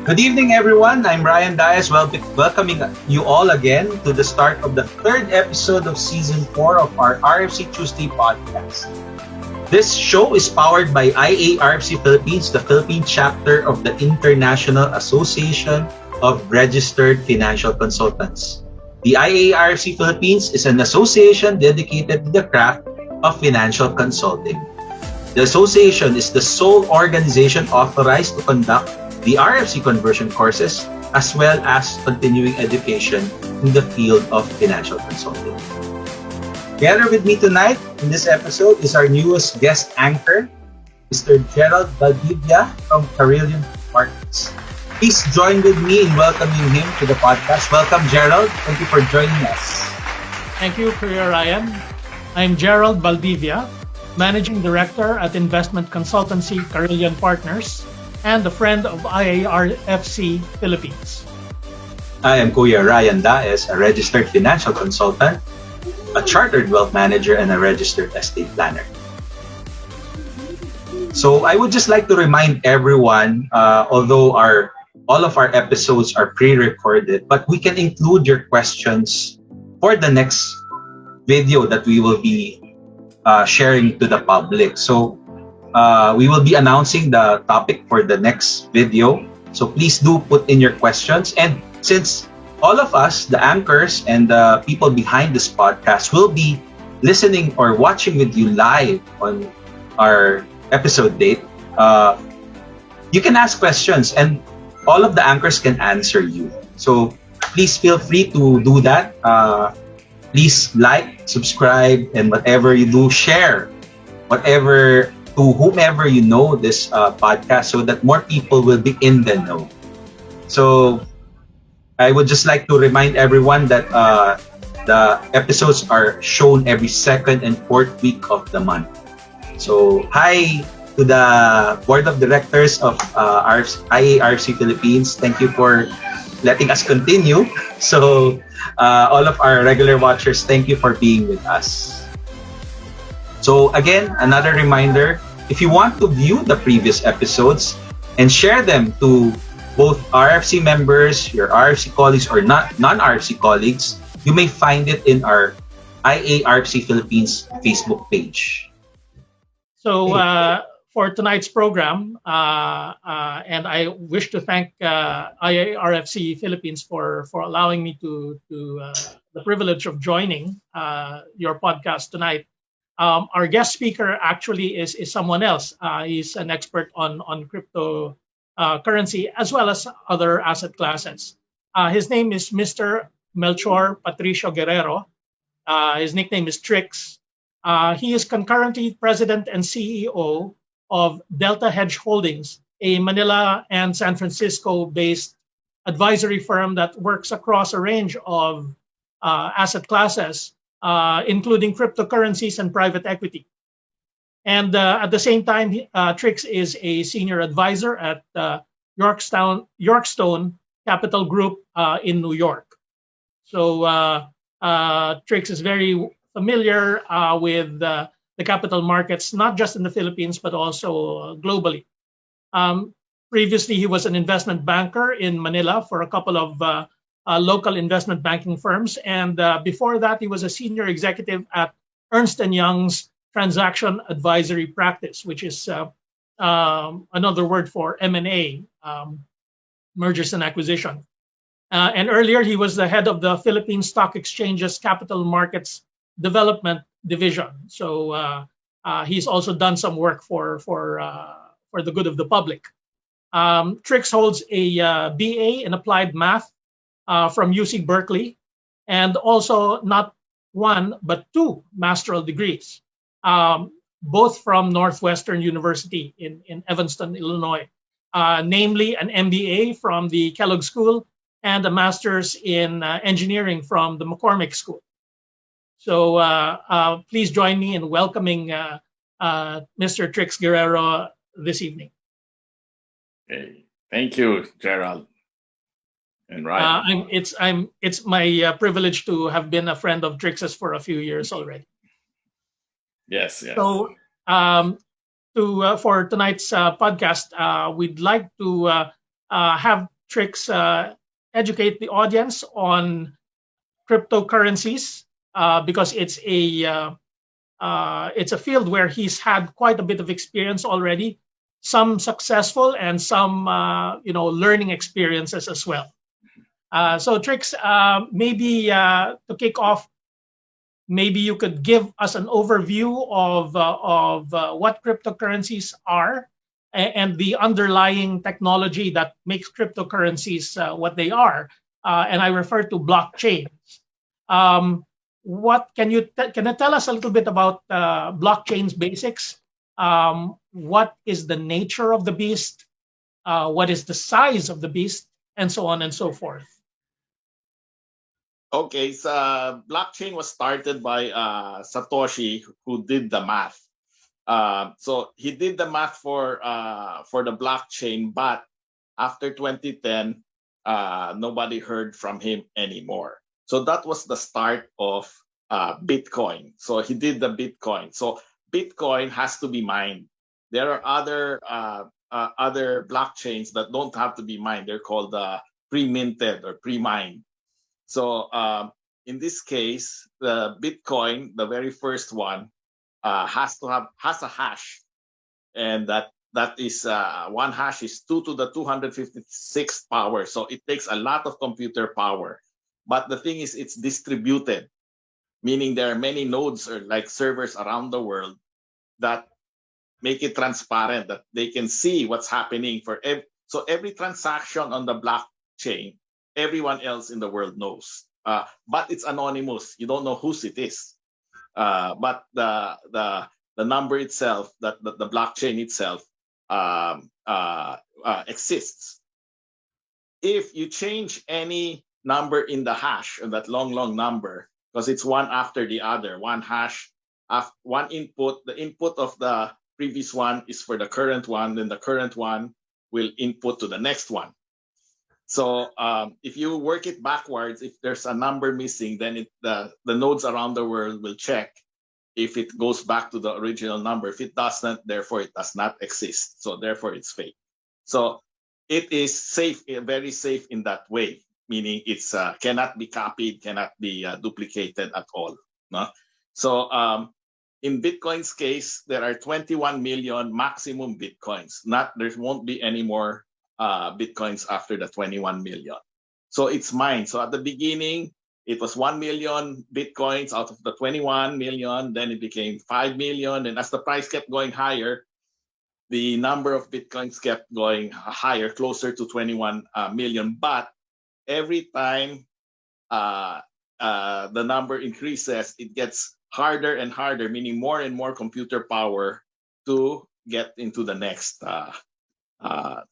Good evening, everyone. I'm Ryan Dias, welcoming you all again to the start of the third episode of Season 4 of our RFC Tuesday podcast. This show is powered by IARFC Philippines, the Philippine chapter of the International Association of Registered Financial Consultants. The IARFC Philippines is an association dedicated to the craft of financial consulting. The association is the sole organization authorized to conduct the RFC conversion courses as well as continuing education in the field of financial consulting. Together with me tonight in this episode is our newest guest anchor, Mr. Gerald Valdivia from Carillion Partners. Please join with me in welcoming him to the podcast. Welcome, Gerald. Thank you for joining us. Thank you, Kuya Ryan. I'm Gerald Valdivia, Managing Director at investment consultancy Carillion Partners and a friend of IARFC Philippines. I am Kuya Ryan Daes, a registered financial consultant, a chartered wealth manager, and a registered estate planner. So I would just like to remind everyone, although all of our episodes are pre-recorded, but we can include your questions for the next video that we will be sharing to the public. So we will be announcing the topic for the next video. So please do put in your questions. And since all of us, the anchors and the people behind this podcast, will be listening or watching with you live on our episode date, you can ask questions and all of the anchors can answer you. So please feel free to do that. Please like, subscribe, and whatever you do, share whatever to whomever you know this podcast so that more people will be in the know. So I would just like to remind everyone that the episodes are shown every second and fourth week of the month. So hi to the board of directors of IARFC Philippines. Thank you for letting us continue. So all of our regular watchers, thank you for being with us. So again, another reminder, if you want to view the previous episodes and share them to both RFC members, your RFC colleagues, or non-RFC colleagues, you may find it in our IARFC Philippines Facebook page. So for tonight's program, and I wish to thank IARFC Philippines for allowing me to the privilege of joining your podcast tonight. Our guest speaker actually is someone else. He's an expert on cryptocurrency as well as other asset classes. His name is Mr. Melchor Patricio Guerrero. His nickname is Trix. He is concurrently president and CEO of Delta Hedge Holdings, a Manila and San Francisco-based advisory firm that works across a range of asset classes, including cryptocurrencies and private equity. And at the same time, Trix is a senior advisor at Yorkstone Capital Group in New York. So Trix is very familiar with the capital markets, not just in the Philippines, but also globally. Previously, he was an investment banker in Manila for a couple of local investment banking firms. And before that, he was a senior executive at Ernst & Young's transaction advisory practice, which is another word for M&A, mergers and acquisition. And earlier, he was the head of the Philippine Stock Exchange's Capital Markets Development Division. So he's also done some work for the good of the public. Trix holds a BA in Applied Math from UC Berkeley, and also not one, but two master's degrees, both from Northwestern University in Evanston, Illinois, namely an MBA from the Kellogg School and a master's in engineering from the McCormick School. So please join me in welcoming Mr. Trix Guerrero this evening. Okay. Thank you, Gerald. And Ryan. It's my privilege to have been a friend of Trix's for a few years already. Yes. So for tonight's podcast, we'd like to have Trix educate the audience on cryptocurrencies because it's a field where he's had quite a bit of experience already, some successful and some learning experiences as well. So Trix, maybe to kick off, maybe you could give us an overview of what cryptocurrencies are and the underlying technology that makes cryptocurrencies what they are. And I refer to blockchains. What can you tell us a little bit about blockchain's basics? What is the nature of the beast? What is the size of the beast? And so on and so forth. Okay, so blockchain was started by Satoshi, who did the math. So he did the math for the blockchain, but after 2010, nobody heard from him anymore. So that was the start of Bitcoin. So he did the Bitcoin. So Bitcoin has to be mined. There are other blockchains that don't have to be mined. They're called pre-minted or pre-mined. So in this case, the Bitcoin, the very first one, has a hash, and that is one hash is 2 to the 256th power. So it takes a lot of computer power. But the thing is, it's distributed, meaning there are many nodes or like servers around the world that make it transparent, that they can see what's happening so every transaction on the blockchain, everyone else in the world knows, but it's anonymous. You don't know whose it is. But the number itself, that the blockchain itself, exists. If you change any number in the hash, or that long number, because it's one after the other, one hash, one input, the input of the previous one is for the current one, then the current one will input to the next one. So if you work it backwards, if there's a number missing, then the nodes around the world will check if it goes back to the original number. If it doesn't, therefore it does not exist. So therefore it's fake. So it is safe, very safe in that way, meaning it's cannot be copied, cannot be duplicated at all. No? So in Bitcoin's case, there are 21 million maximum Bitcoins. There won't be any more Bitcoins after the 21 million. So it's mined. So at the beginning, it was 1 million Bitcoins out of the 21 million. Then it became 5 million. And as the price kept going higher, the number of Bitcoins kept going higher, closer to 21 million. But every time the number increases, it gets harder and harder, meaning more and more computer power to get into the next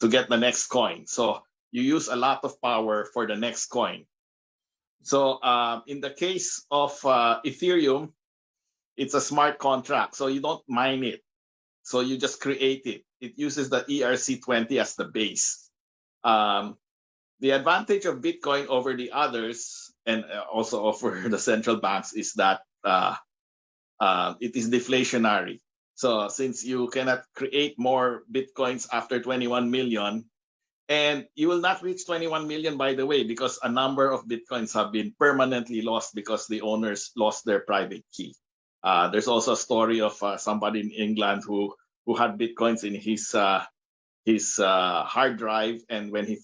to get the next coin. So you use a lot of power for the next coin. So in the case of Ethereum, it's a smart contract. So you don't mine it. So you just create it. It uses the ERC20 as the base. The advantage of Bitcoin over the others, and also over the central banks, is that it is deflationary. So since you cannot create more Bitcoins after 21 million, and you will not reach 21 million, by the way, because a number of Bitcoins have been permanently lost because the owners lost their private key. There's also a story of somebody in England who had Bitcoins in his hard drive, and when he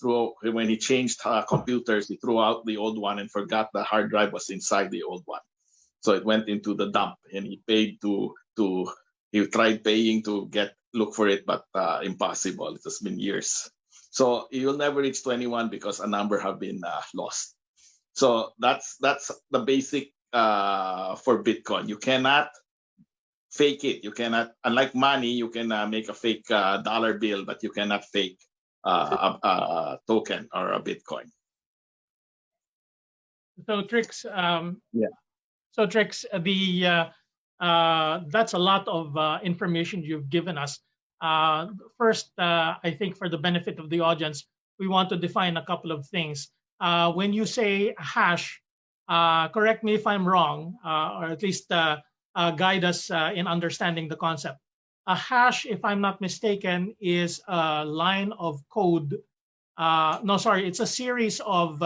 changed computers, he threw out the old one and forgot the hard drive was inside the old one. So it went into the dump, and he tried paying to look for it, but impossible. It has been years. So you'll never reach 21 because a number have been lost. So that's the basic for Bitcoin. You cannot fake it. You cannot, unlike money, you can make a fake dollar bill, but you cannot fake a token or a Bitcoin. So Trix, yeah. So Trix, that's a lot of information you've given us. First, I think for the benefit of the audience, we want to define a couple of things. When you say hash, correct me if I'm wrong, or at least guide us in understanding the concept. A hash, if I'm not mistaken, is a line of code no, sorry, it's a series of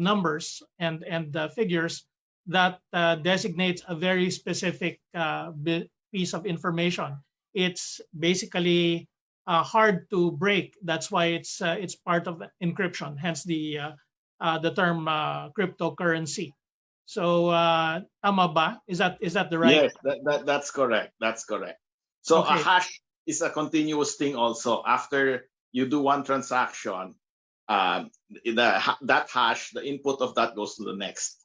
numbers and figures that designates a very specific piece of information. It's basically hard to break. That's why it's part of encryption. Hence the term cryptocurrency. So tama ba? Is that the right? Yes, that's correct. That's correct. So a Okay. hash is a continuous thing also. After you do one transaction, that hash, the input of that goes to the next.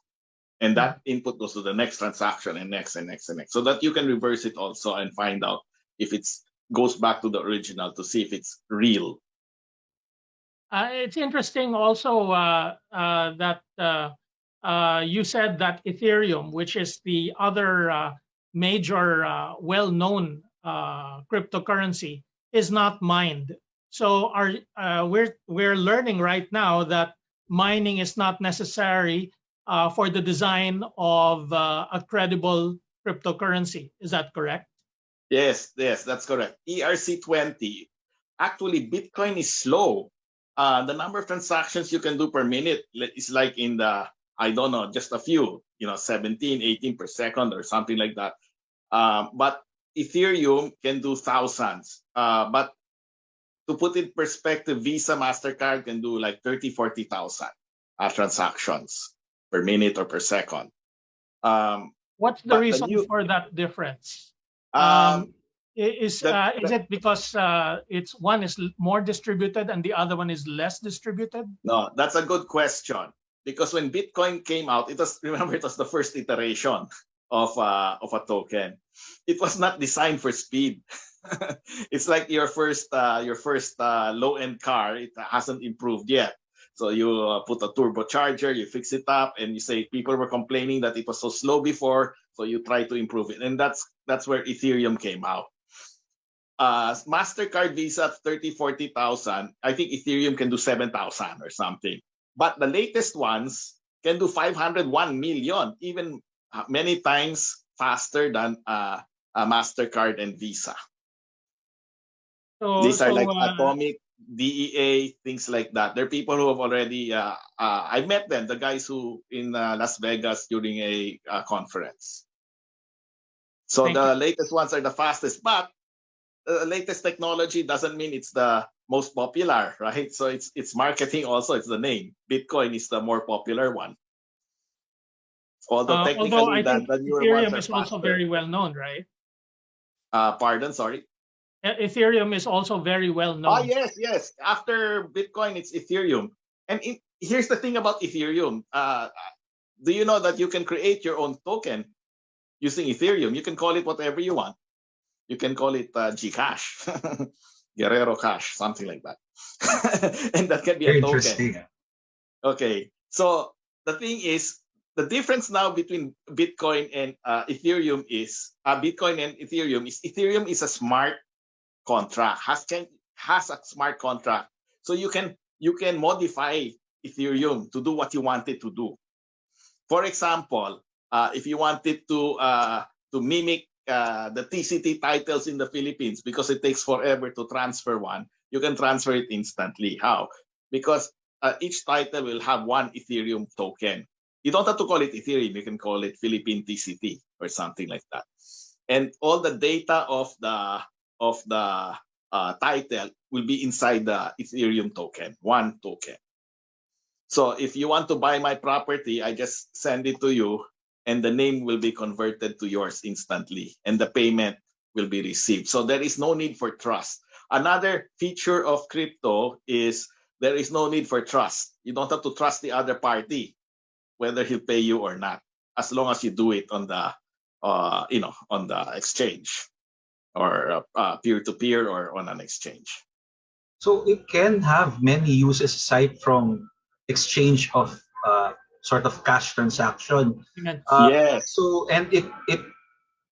And that input goes to the next transaction and next and next and next. So that you can reverse it also and find out if it's goes back to the original to see if it's real. It's interesting also that you said that Ethereum, which is the other major well-known cryptocurrency, is not mined. So we're learning right now that mining is not necessary for the design of a credible cryptocurrency. Is that correct? Yes, that's correct. ERC20. Actually, Bitcoin is slow. The number of transactions you can do per minute is like in the, I don't know, just a few, 17, 18 per second or something like that. But Ethereum can do thousands. But to put in perspective, Visa, MasterCard can do like 30, 40,000 transactions per minute or per second. What's the reason for that difference? Is it because one is more distributed and the other one is less distributed? No, that's a good question. Because when Bitcoin came out, it was the first iteration of a token. It was not designed for speed. It's like your first low-end car. It hasn't improved yet. So you put a turbocharger, you fix it up, and you say people were complaining that it was so slow before, so you try to improve it, and that's where Ethereum came out. MasterCard, Visa, 30, 40,000. I think Ethereum can do 7,000 or something. But the latest ones can do 501 million, even many times faster than MasterCard and Visa. These are like Atomic, DEA, things like that. There are people who have already, I met them, the guys who in Las Vegas during a conference. So the latest ones are the fastest, but the latest technology doesn't mean it's the most popular, right? So it's marketing also, it's the name. Bitcoin is the more popular one. Although technically I think the newer Ethereum ones is are also very well known, right? Pardon, sorry? Ethereum is also very well known. Oh, yes. After Bitcoin, it's Ethereum. And here's the thing about Ethereum. Do you know that you can create your own token using Ethereum? You can call it whatever you want. You can call it Gcash, Guerrero Cash, something like that. And that can be a token. Interesting. Okay. So the thing is, the difference now between Bitcoin and Ethereum is Ethereum is a smart contract, has a smart contract. So you can modify Ethereum to do what you want it to do. For example, if you wanted to mimic the TCT titles in the Philippines, because it takes forever to transfer one, you can transfer it instantly. How? Because each title will have one Ethereum token. You don't have to call it Ethereum. You can call it Philippine TCT or something like that. And all the data of the title will be inside the Ethereum token, one token. So if you want to buy my property, I just send it to you, and the name will be converted to yours instantly, and the payment will be received. So there is no need for trust. Another feature of crypto is there is no need for trust. You don't have to trust the other party, whether he'll pay you or not, as long as you do it on the on the exchange or peer-to-peer or on an exchange. So it can have many uses aside from exchange of sort of cash transaction. Yes. So and it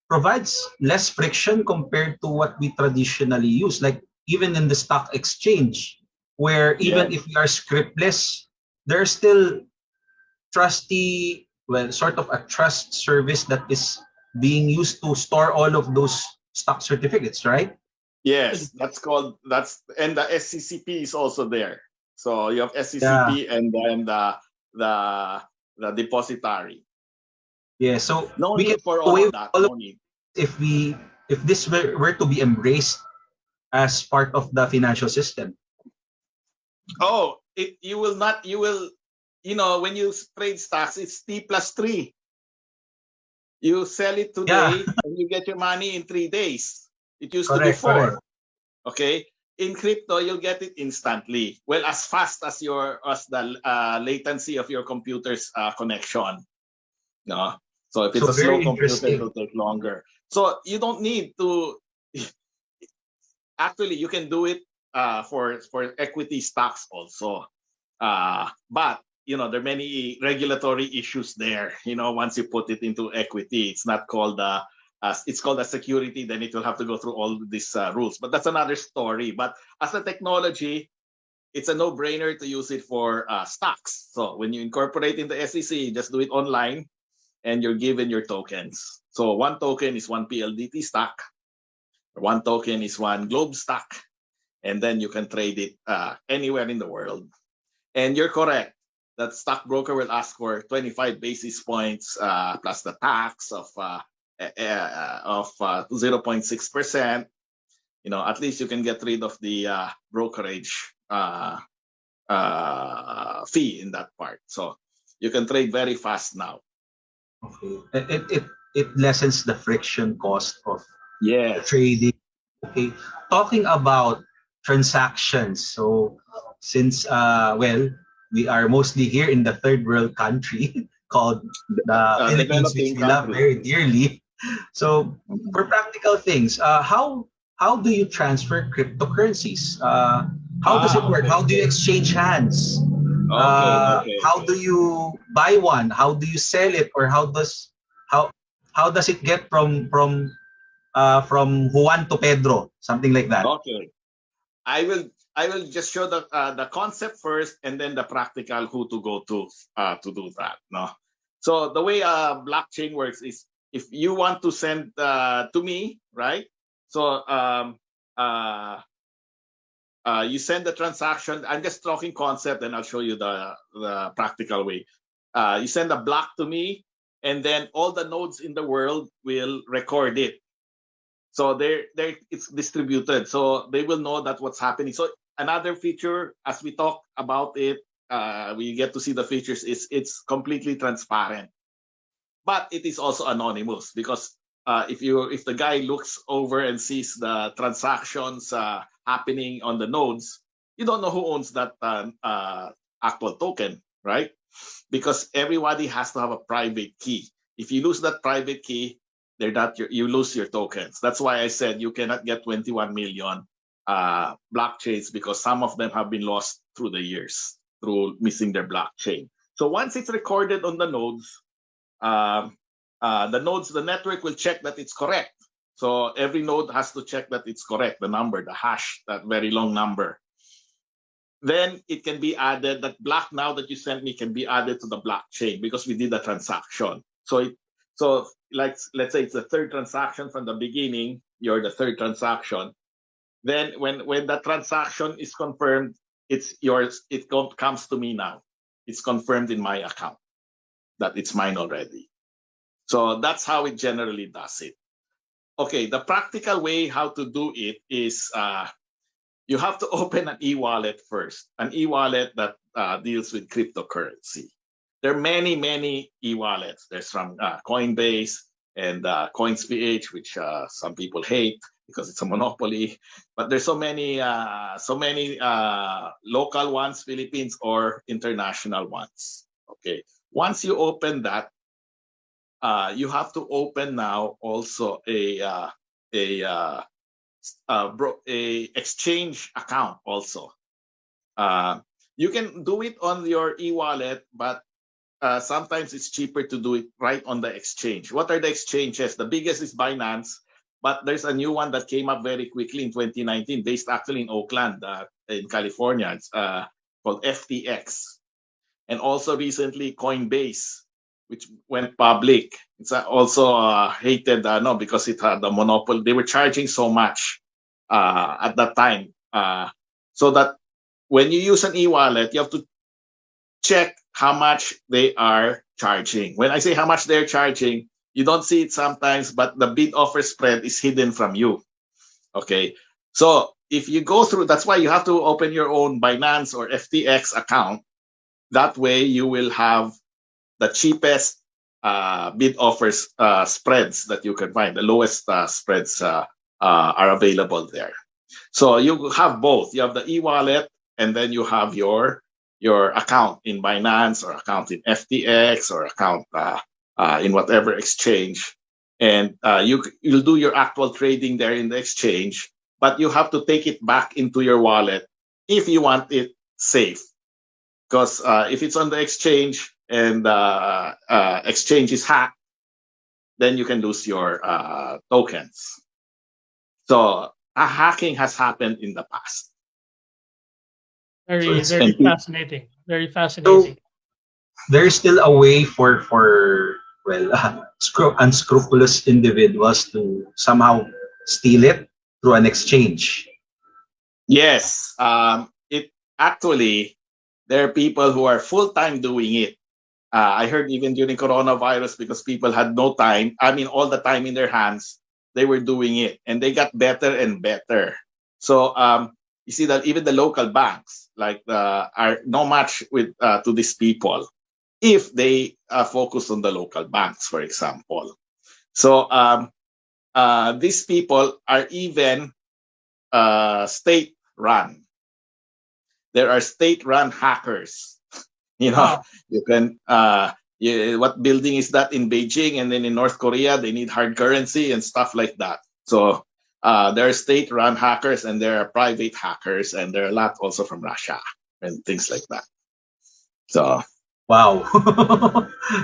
provides less friction compared to what we traditionally use, like even in the stock exchange, where even if we are scriptless, there's still trusty, sort of a trust service that is being used to store all of those stock certificates, right? Yes, and the SCCP is also there. So you have Yeah. SCCP and then the depository. Yeah. So No we can need for go all away of with that. all of No need. if this were to be embraced as part of the financial system. Oh, you will not. You will. When you trade stocks, it's T+3. You sell it Yeah. today and you get your money in 3 days. It used to be Correct. Correct. 4. Okay. In crypto, you'll get it instantly. Well, as fast as the latency of your computer's connection. No. So if it's So a slow very computer, interesting. it'll take longer. So you don't need to. Actually, you can do it for equity stocks also. But there are many regulatory issues there. Once you put it into equity, it's not called it's called a security. Then it will have to go through all these rules. But that's another story. But as a technology, it's a no-brainer to use it for stocks. So when you incorporate in the SEC, you just do it online, and you're given your tokens. So one token is one PLDT stock. One token is one Globe stock, and then you can trade it anywhere in the world. And you're correct that stockbroker will ask for 25 basis points plus the tax of 0.6%. At least you can get rid of the brokerage fee in that part. So you can trade very fast now. Okay. It lessens the friction cost of Yes. trading. Okay. Talking about transactions. So since we are mostly here in the third world country called the Philippines, which Developing we love country. very dearly. So for practical things, how do you transfer cryptocurrencies? How does it work? Okay. How do you exchange hands? Okay. How do you buy one? How do you sell it? Or how how does it get from Juan to Pedro, something like that? Okay. I will just show the concept first, and then the practical who to go to do that. No. So the way blockchain works is, if you want to send to me, right? So you send the transaction. I'm just talking concept, and I'll show you the practical way. You send a block to me, and then all the nodes in the world will record it. So it's distributed, so they will know that what's happening. So another feature, as we talk about it, we get to see the features, is it's completely transparent, but it is also anonymous, because if the guy looks over and sees the transactions happening on the nodes, you don't know who owns that actual token, right? Because everybody has to have a private key. If you lose that private key, you lose your tokens. That's why I said you cannot get 21 million blockchains, because some of them have been lost through the years through missing their blockchain. So once it's recorded on the nodes, the network will check that it's correct. So every node has to check that it's correct, the number, the hash, that very long number. Then it can be added. That block now that you sent me can be added to the blockchain, because we did a transaction. So let's say it's the third transaction from the beginning. You're the third transaction. Then when that transaction is confirmed, it's yours. It comes to me now. It's confirmed in my account that it's mine already. So that's how it generally does it. Okay, the practical way how to do it is you have to open an e-wallet first, an e-wallet that deals with cryptocurrency. There are many e-wallets. There's from Coinbase and CoinsPH, which some people hate because it's a monopoly. But there's so many local ones, Philippines, or international ones. Okay. Once you open that, you have to open now also a exchange account also. You can do it on your e-wallet, but sometimes it's cheaper to do it right on the exchange. What are the exchanges? The biggest is Binance, but there's a new one that came up very quickly in 2019, based actually in Oakland, in California. It's called FTX. And also recently Coinbase, which went public. It's also hated because it had the monopoly. They were charging so much at that time, so that when you use an e-wallet, you have to check how much they are charging. When I say how much they're charging, you don't see it sometimes, but the bid offer spread is hidden from you. Okay. So if you go through, that's why you have to open your own Binance or FTX account. That way you will have the cheapest bid offers spreads that you can find. The lowest spreads are available there. So you have both. You have the e-wallet, and then you have your account in Binance, or account in FTX, or account in whatever exchange, and you'll do your actual trading there in the exchange. But you have to take it back into your wallet if you want it safe, because if it's on the exchange and exchange is hacked, then you can lose your tokens. So hacking has happened in the past. Very, it's very complete. fascinating. Very fascinating. There's still a way for well, unscrupulous individuals to somehow steal it through an exchange. Yes, it actually, there are people who are full time doing it. I heard even during coronavirus, because people had no time, I mean, all the time in their hands, they were doing it, and they got better and better. So you see that even the local banks, like, are no match with to these people if they focus on the local banks, for example. So these people are even state run. There are state run hackers. You know, Wow. you can what building is that in Beijing, and then in North Korea they need hard currency and stuff like that. So there are state run hackers, and there are private hackers, and there are a lot also from Russia and things like that. So Wow.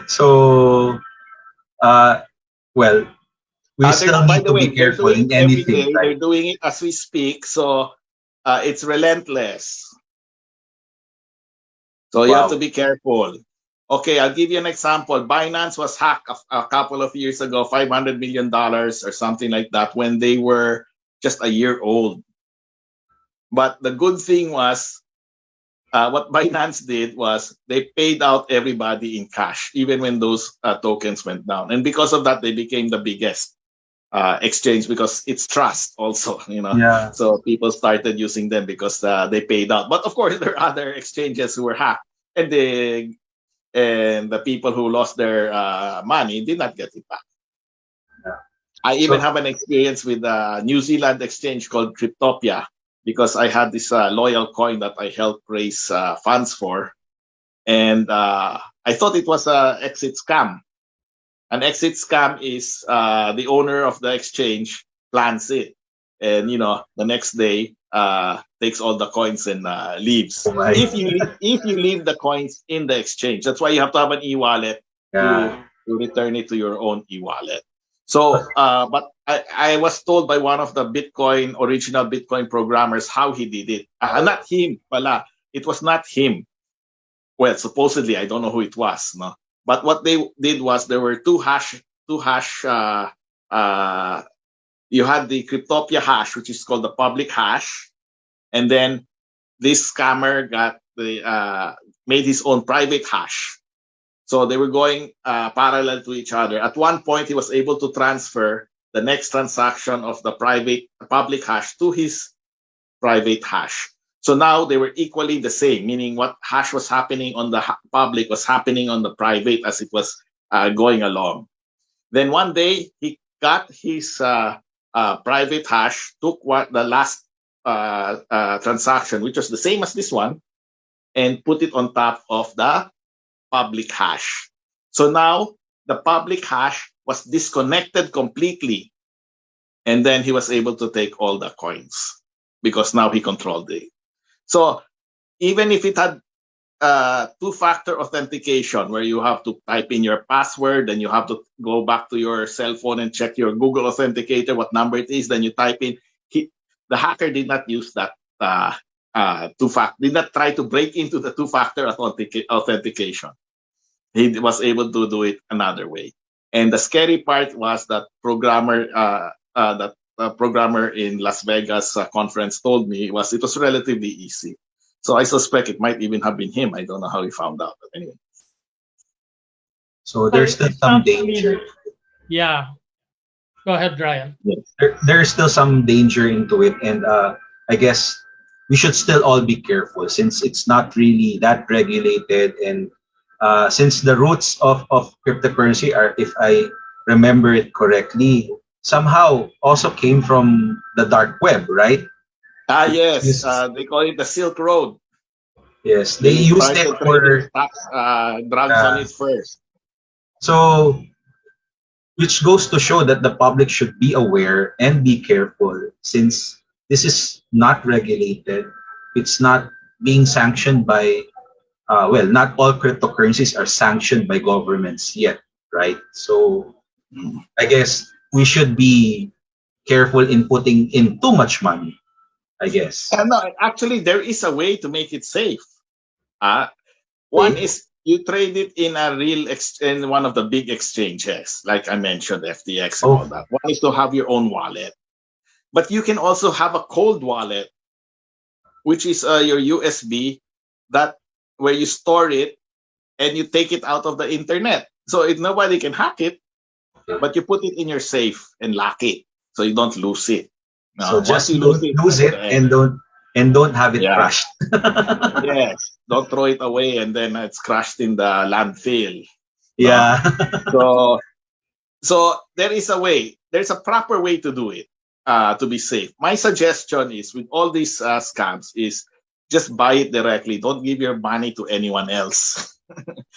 So, well, we still by need the to be way, they're careful doing in it every anything, day. right? They're doing it as we speak. So it's relentless. So you have to Wow. be careful. Okay, I'll give you an example. Binance was hacked a couple of years ago, $500 million or something like that, when they were just a year old. But the good thing was, what Binance did was they paid out everybody in cash, even when those tokens went down. And because of that, they became the biggest exchange, because it's trust also, you know. Yeah. So people started using them because they paid out. But of course, there are other exchanges who were hacked, and the people who lost their money did not get it back. Yeah. I even So, have an experience with a New Zealand exchange called Cryptopia, because I had this loyal coin that I helped raise funds for, and I thought it was an exit scam. An exit scam is the owner of the exchange plans it, and the next day takes all the coins and leaves. oh my. If you leave the coins in the exchange, that's why you have to have an e-wallet to Yeah. return it to your own e-wallet. So, but I was told by one of the original Bitcoin programmers how he did it. Not him, pala. It was not him. Well, supposedly, I don't know who it was, no. But what they did was, there were two hash. You had the Cryptopia hash, which is called the public hash, and then this scammer made his own private hash. So they were going parallel to each other. At one point, he was able to transfer the next transaction of the public hash to his private hash. So now they were equally the same, meaning what hash was happening on the public was happening on the private as it was going along. Then one day he got his private hash, took the last transaction, which was the same as this one, and put it on top of the public hash. So now the public hash was disconnected completely, and then he was able to take all the coins because now he controlled it. So even if it had two-factor authentication, where you have to type in your password, then you have to go back to your cell phone and check your Google Authenticator, what number it is, then you type in. The hacker did not use that did not try to break into the two-factor authentication. He was able to do it another way. And the scary part was that programmer, that programmer in Las Vegas conference told me it was relatively easy. So I suspect it might even have been him. I don't know how he found out, but anyway. So So there's still it some sounds to me danger. that, yeah. Go ahead, Ryan. There's still some danger into it, and I guess we should still all be careful since it's not really that regulated, and since the roots of cryptocurrency are, if I remember it correctly, somehow also came from the dark web, right? Yes, Yes, they call it the Silk Road. yes, they They used it started trading for stocks, drugs on uh, it first. so, which goes to show that the public should be aware and be careful since this is not regulated. It's not being sanctioned by, well, not all cryptocurrencies are sanctioned by governments yet, right? So I guess we should be careful in putting in too much money, I guess. No, actually, there is a way to make it safe. Uh, One Okay. is you trade it in in one of the big exchanges, like I mentioned, FTX and all Oh, that. One is to have your own wallet, but you can also have a cold wallet, which is your USB that where you store it and you take it out of the internet, so nobody can hack it, okay. but you put it in your safe and lock it so you don't lose it. So Now, once just you lose don't it, lose that's it the end. and don't have it Yeah. crushed. Yes. Don't throw it away and then it's crushed in the landfill. No. Yeah. So there is a way. There's a proper way to do it to be safe. My suggestion is with all these scams is just buy it directly. Don't give your money to anyone else.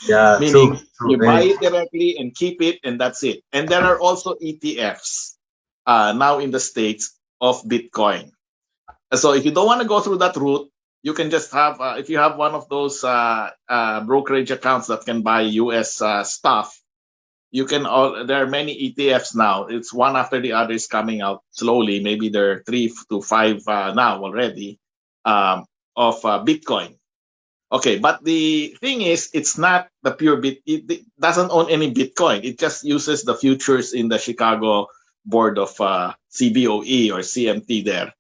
Yeah, Meaning true, you buy very. it directly and keep it, and that's it. And there are also ETFs now in the States of Bitcoin. So if you don't want to go through that route, you can just have, if you have one of those brokerage accounts that can buy US stuff, you can there are many ETFs now. It's one after the other is coming out slowly. Maybe there are 3 to 5 now already of Bitcoin. Okay, but the thing is, it's not the pure it doesn't own any Bitcoin. It just uses the futures in the Chicago board of CBOE or CMT there.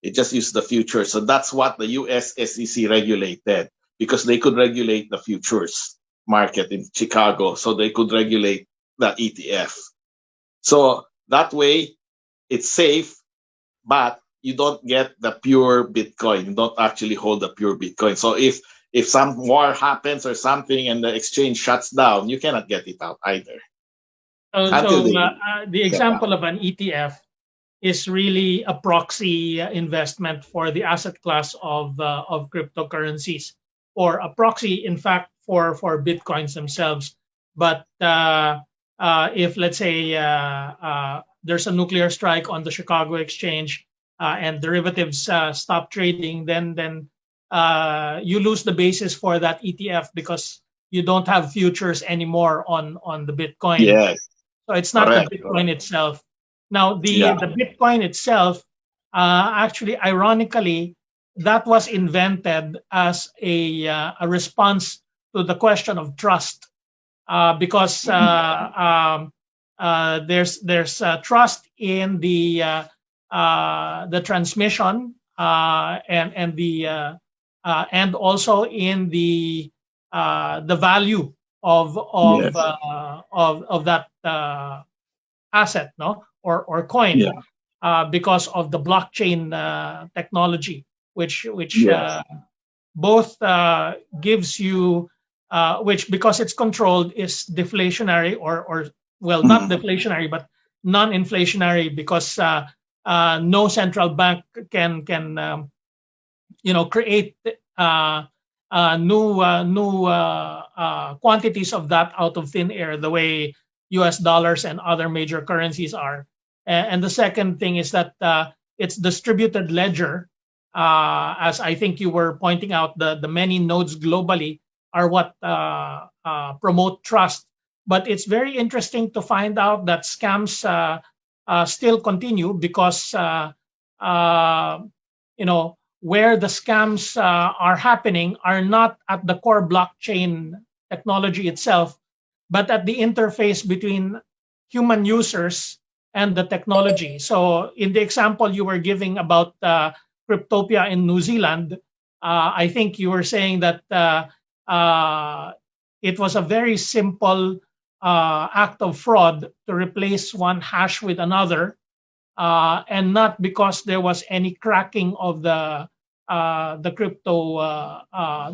It just uses the futures. So that's what the US SEC regulated because they could regulate the futures market in Chicago. So they could regulate the ETF. So that way it's safe, but you don't get the pure Bitcoin. You don't actually hold the pure Bitcoin. So if some war happens or something and the exchange shuts down, you cannot get it out either until they The shut down. example of an ETF is really a proxy investment for the asset class of cryptocurrencies, or a proxy, in fact, for bitcoins themselves. But if, let's say, there's a nuclear strike on the Chicago exchange and derivatives stop trading, then you lose the basis for that ETF because you don't have futures anymore on the Bitcoin. Yes, So it's not the correct. Bitcoin itself. Now, Yeah. the Bitcoin itself, actually, ironically, that was invented as a response to the question of trust, because there's trust in the transmission and also in the value Yes. of that asset, no, or coin, Yeah. because of the blockchain technology, which Yes. both gives you, which, because it's controlled, is deflationary, or well, not Mhm. deflationary but non-inflationary, because no central bank can create new quantities of that out of thin air the way US dollars and other major currencies are. And the second thing is that it's distributed ledger, as I think you were pointing out. The many nodes globally are what promote trust. But it's very interesting to find out that scams still continue, because where the scams are happening are not at the core blockchain technology itself, but at the interface between human users and the technology. So in the example you were giving about Cryptopia in New Zealand, I think you were saying that it was a very simple act of fraud to replace one hash with another, and not because there was any cracking of the crypto,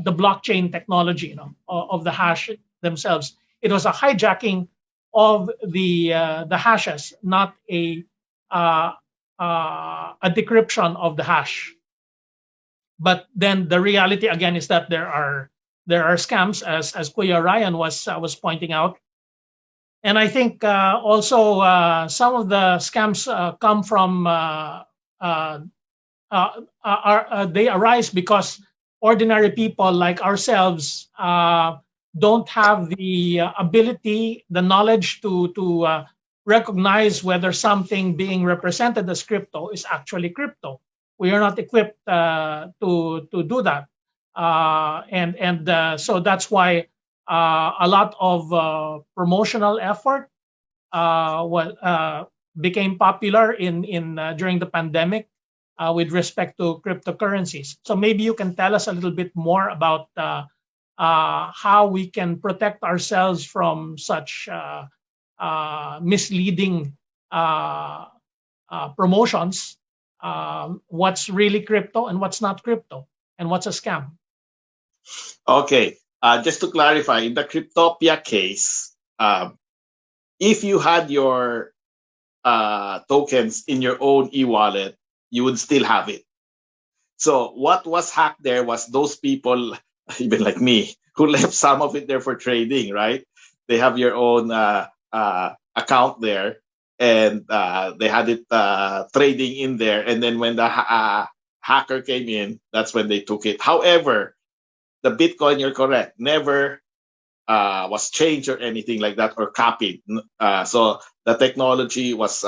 the blockchain technology, of the hash themselves. It was a hijacking of the hashes, not a decryption of the hash. But then the reality again is that there are scams, as Kuya Ryan was pointing out. And I think also some of the scams come from they arise because ordinary people like ourselves don't have the ability, the knowledge to recognize whether something being represented as crypto is actually crypto. We are not equipped to do that, and so that's why a lot of promotional effort became popular in during the pandemic with respect to cryptocurrencies. So maybe you can tell us a little bit more about how we can protect ourselves from such misleading promotions. What's really crypto and what's not crypto, and what's a scam? Okay, just to clarify, in the Cryptopia case, if you had your tokens in your own e-wallet, you would still have it. So what was hacked there was those people, even like me, who left some of it there for trading, right? They have your own account there, and they had it trading in there. And then when the hacker came in, that's when they took it. However, the Bitcoin, you're correct, never was changed or anything like that, or copied. So the technology was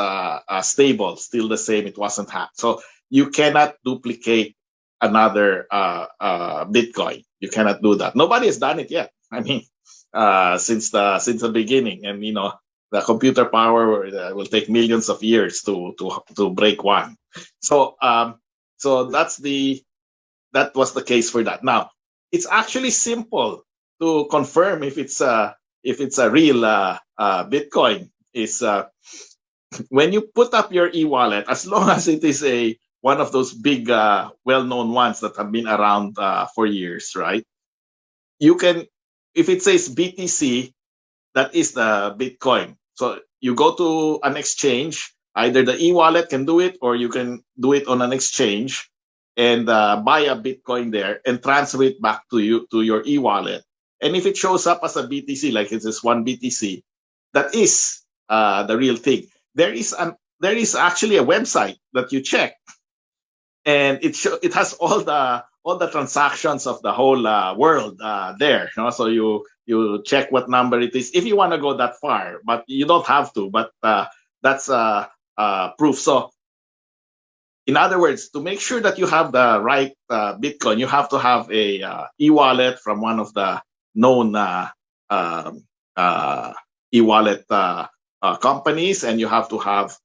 stable, still the same. It wasn't hacked. So you cannot duplicate another Bitcoin. You cannot do that. Nobody has done it yet. I mean, since the beginning, and the computer power will take millions of years to break one. So so that was the case for that. Now it's actually simple to confirm if it's a real Bitcoin. Is when you put up your e-wallet, as long as it is one of those big well-known ones that have been around for years, right? You can, if it says BTC, that is the Bitcoin. So you go to an exchange, either the e-wallet can do it, or you can do it on an exchange and buy a Bitcoin there and transfer it back to your e-wallet. And if it shows up as a BTC, like it is one BTC, that is the real thing. There is actually a website that you check, and it has all the transactions of the whole world there. So you check what number it is if you want to go that far, but you don't have to. But that's proof. So in other words, to make sure that you have the right Bitcoin, you have to have a e-wallet from one of the known e-wallet companies, and you have to have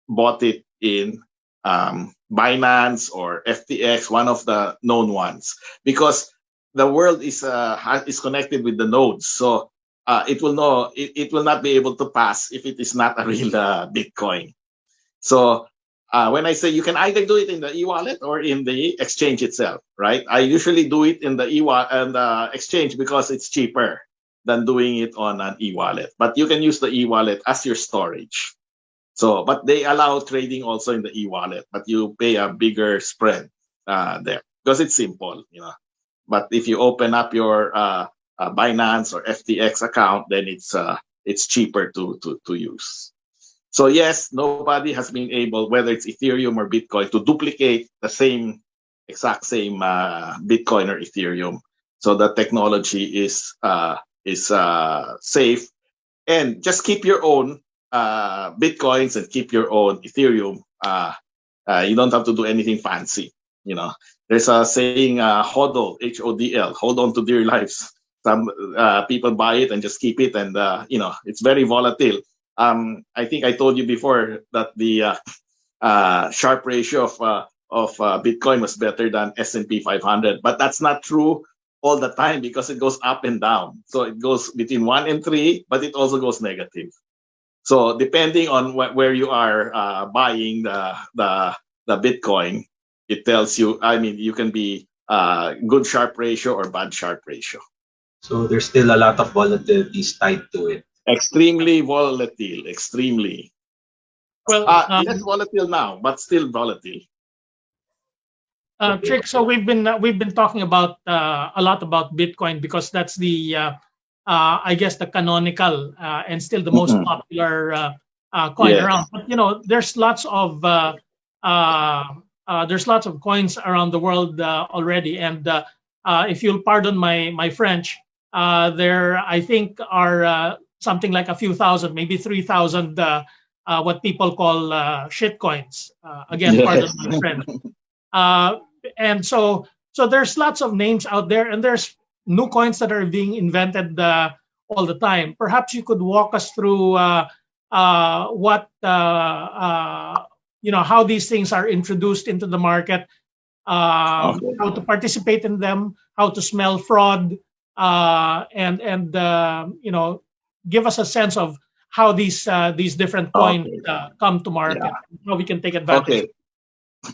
bought it in Binance or FTX, one of the known ones, because the world is connected with the nodes. So it will not be able to pass if it is not a real Bitcoin. So when I say you can either do it in the e-wallet or in the exchange itself, right? I usually do it in the e-wallet and the exchange because it's cheaper than doing it on an e-wallet. But you can use the e-wallet as your storage. So, but they allow trading also in the e-wallet, but you pay a bigger spread there because it's simple, But if you open up your Binance or FTX account, then it's cheaper to use. So yes, nobody has been able, whether it's Ethereum or Bitcoin, to duplicate the exact same Bitcoin or Ethereum. So the technology is safe, and just keep your own Bitcoins and keep your own Ethereum. You don't have to do anything fancy. There's a saying, HODL, HODL, hold on to dear lives. Some people buy it and just keep it, and it's very volatile. I think I told you before that the Sharpe ratio of Bitcoin was better than S&P 500, but that's not true all the time because it goes up and down. So it goes between 1 and 3, but it also goes negative. So depending on where you are buying the Bitcoin, it tells you. I mean, you can be good Sharpe ratio or bad Sharpe ratio. So there's still a lot of volatilities tied to it. Extremely volatile. Extremely. Well, Less volatile now, but still volatile. Trick. So we've been talking about a lot about Bitcoin because that's the I guess the canonical and still the most Mhm. popular coin Yes. around. But there's lots of coins around the world already, and if you'll pardon my French, there I think are something like a few thousand, maybe 3,000 what people call shit coins. Again, pardon Yes. my French. And so there's lots of names out there, and there's new coins that are being invented all the time. Perhaps you could walk us through what how these things are introduced into the market, Okay. how to participate in them, how to smell fraud, and give us a sense of how these different coins Okay. come to market, how we can take advantage. Okay.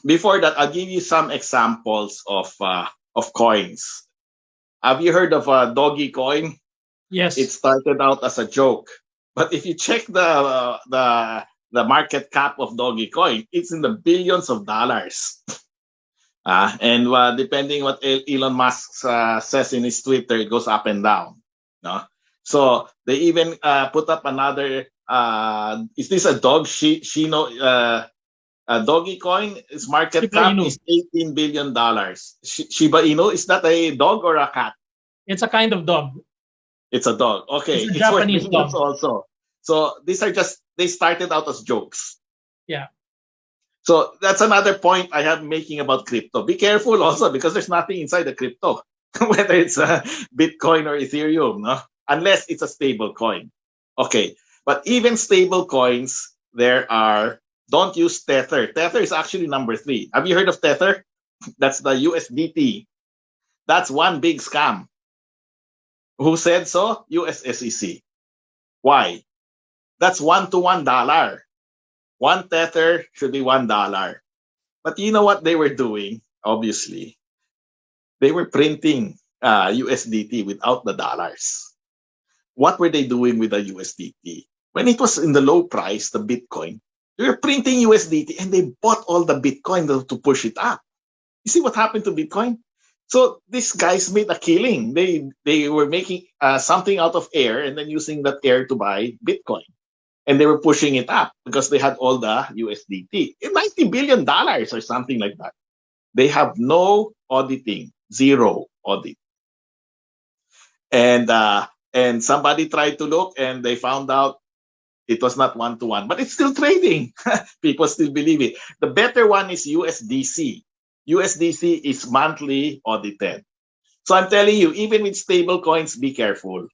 Before that, I'll give you some examples of coins. Have you heard of a doggy coin? Yes. It started out as a joke, but if you check the market cap of doggy coin, it's in the billions of dollars. And depending what Elon Musk says in his Twitter, it goes up and down. No? So they even put up another. Is this a dog? Doggy coin, its market Shiba cap Inu. is $18 billion. Shiba Inu, is that a dog or a cat? It's a kind of dog. It's a dog. Okay, It's a it's worth Japanese billions dog. also. So these are they started out as jokes. Yeah. So that's another point I have making about crypto. Be careful also because there's nothing inside the crypto, whether it's a Bitcoin or Ethereum, no? Unless it's a stable coin. Okay, but even stable coins, don't use Tether. Tether is actually number 3. Have you heard of Tether? That's the USDT. That's one big scam. Who said so? US SEC. Why? That's $1 to $1. One Tether should be $1. But you know what they were doing? Obviously, they were printing USDT without the dollars. What were they doing with the USDT? When it was in the low price, the Bitcoin, they were printing USDT and they bought all the Bitcoin to push it up. You see what happened to Bitcoin? So these guys made a killing. They were making something out of air and then using that air to buy Bitcoin. And they were pushing it up because they had all the USDT. $90 billion or something like that. They have no auditing, zero audit. And somebody tried to look and they found out it was not 1-to-1, but it's still trading. People still believe it. The better one is USDC. USDC is monthly audited. So I'm telling you, even with stable coins, be careful.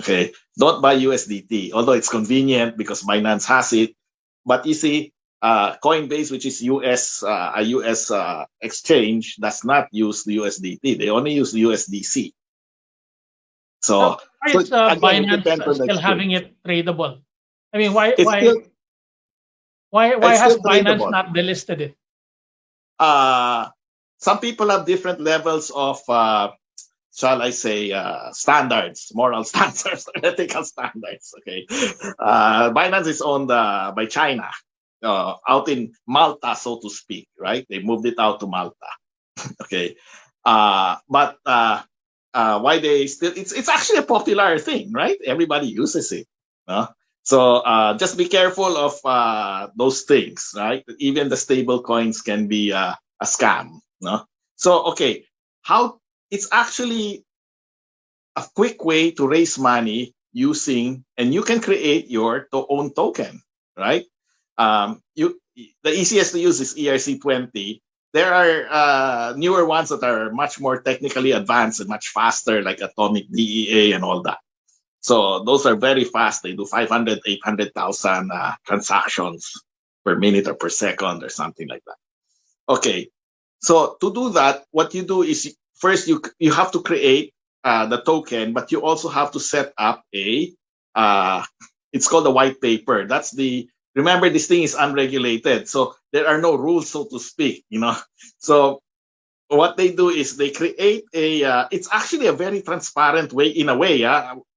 Okay, don't buy USDT, although it's convenient because Binance has it. But you see, Coinbase, which is a US exchange, does not use the USDT. They only use the USDC. So why is again, it depends on Binance the still having it tradable? I mean, why It's still has still Binance tradable. not delisted it? Some people have different levels of, shall I say, standards, moral standards, ethical standards. Okay, Binance is owned by China, out in Malta, so to speak. Right? They moved it out to Malta. Okay, but why they still? It's actually a popular thing, right? Everybody uses it. So just be careful of those things, right? Even the stable coins can be a scam. No? So, okay, how it's actually a quick way to raise money and you can create your own token, right? The easiest to use is ERC20. There are newer ones that are much more technically advanced and much faster, like Atomic DEA and all that. So those are very fast. They do 500, 800,000 transactions per minute or per second or something like that. Okay. So to do that, what you do is first you have to create the token, but you also have to set up a it's called a white paper. Remember, this thing is unregulated, so there are no rules, so to speak. So what they do is they create it's actually a very transparent way, in a way.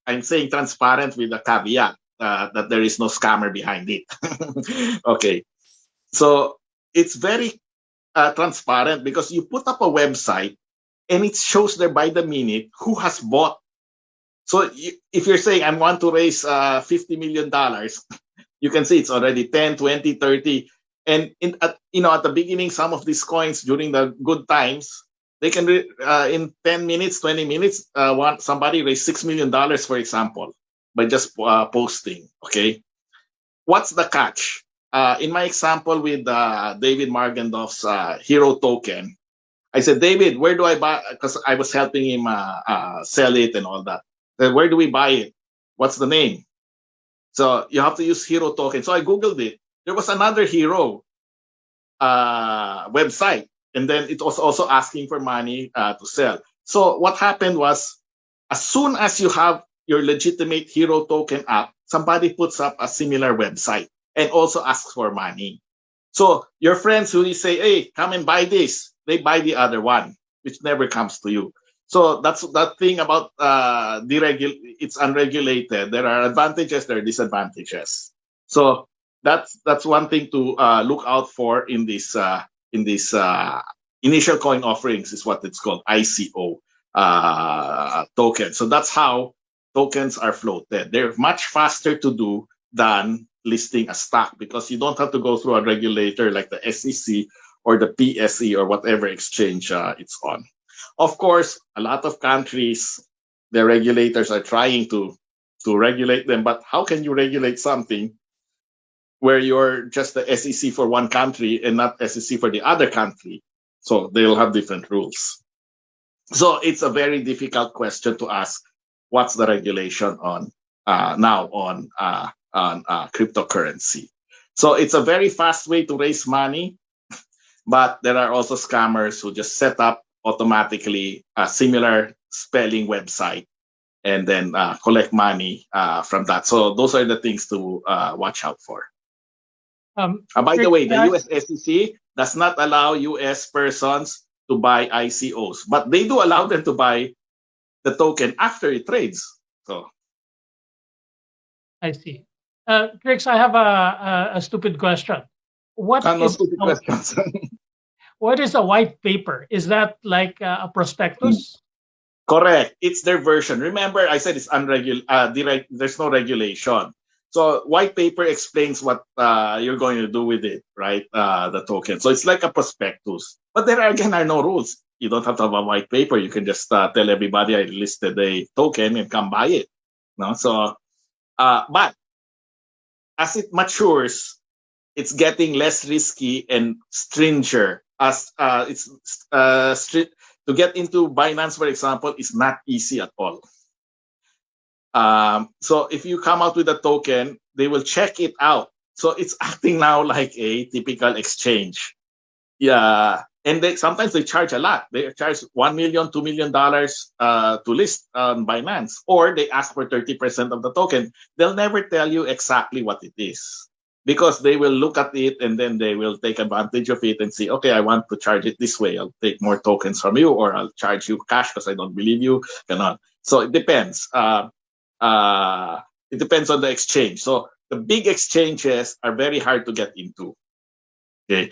I'm saying transparent with a caveat that there is no scammer behind it. Okay. So it's very transparent because you put up a website and it shows there by the minute who has bought. So if you're saying I want to raise $50 million, you can see it's already 10, 20, 30. And at the beginning, some of these coins during the good times, they can in 10 minutes, 20 minutes, somebody raise $6 million, for example, by just posting. Okay. What's the catch? In my example with David Margendorf's hero token, I said, David, where do I buy? Because I was helping him sell it and all that. Where do we buy it? What's the name? So you have to use hero token. So I Googled it. There was another hero website. And then it was also asking for money to sell. So what happened was, as soon as you have your legitimate hero token app, somebody puts up a similar website and also asks for money. So your friends who say, hey, come and buy this, they buy the other one, which never comes to you. So that's that thing about it's unregulated. There are advantages, there are disadvantages. So that's one thing to look out for in this initial coin offerings, is what it's called, ICO token. So that's how tokens are floated. They're much faster to do than listing a stock, because you don't have to go through a regulator like the SEC or the PSE or whatever exchange it's on. Of course, a lot of countries, their regulators are trying to regulate them, but how can you regulate something where you're just the SEC for one country and not SEC for the other country? So they'll have different rules. So it's a very difficult question to ask. What's the regulation on now on cryptocurrency? So it's a very fast way to raise money, but there are also scammers who just set up automatically a similar spelling website and then collect money from that. So those are the things to watch out for. By the way, the US SEC does not allow US persons to buy ICOs, but they do allow them to buy the token after it trades. So I see. Trix, I have a stupid question. Stupid questions. What is a white paper? Is that like a prospectus? Correct. It's their version. Remember, I said it's there's no regulation. So white paper explains what you're going to do with it, right? The token. So it's like a prospectus. But there again are no rules. You don't have to have a white paper. You can just tell everybody I listed a token and come buy it. No? So, but as it matures, it's getting less risky and stringent. As it's to get into Binance, for example, is not easy at all. So if you come out with a token, they will check it out. So it's acting now like a typical exchange. Yeah, and sometimes they charge a lot. They charge $1 million, $2 million to list on Binance, or they ask for 30% of the token. They'll never tell you exactly what it is, because they will look at it and then they will take advantage of it and say, okay, I want to charge it this way. I'll take more tokens from you, or I'll charge you cash because I don't believe you. So it depends. It depends on the exchange. So the big exchanges are very hard to get into. Okay.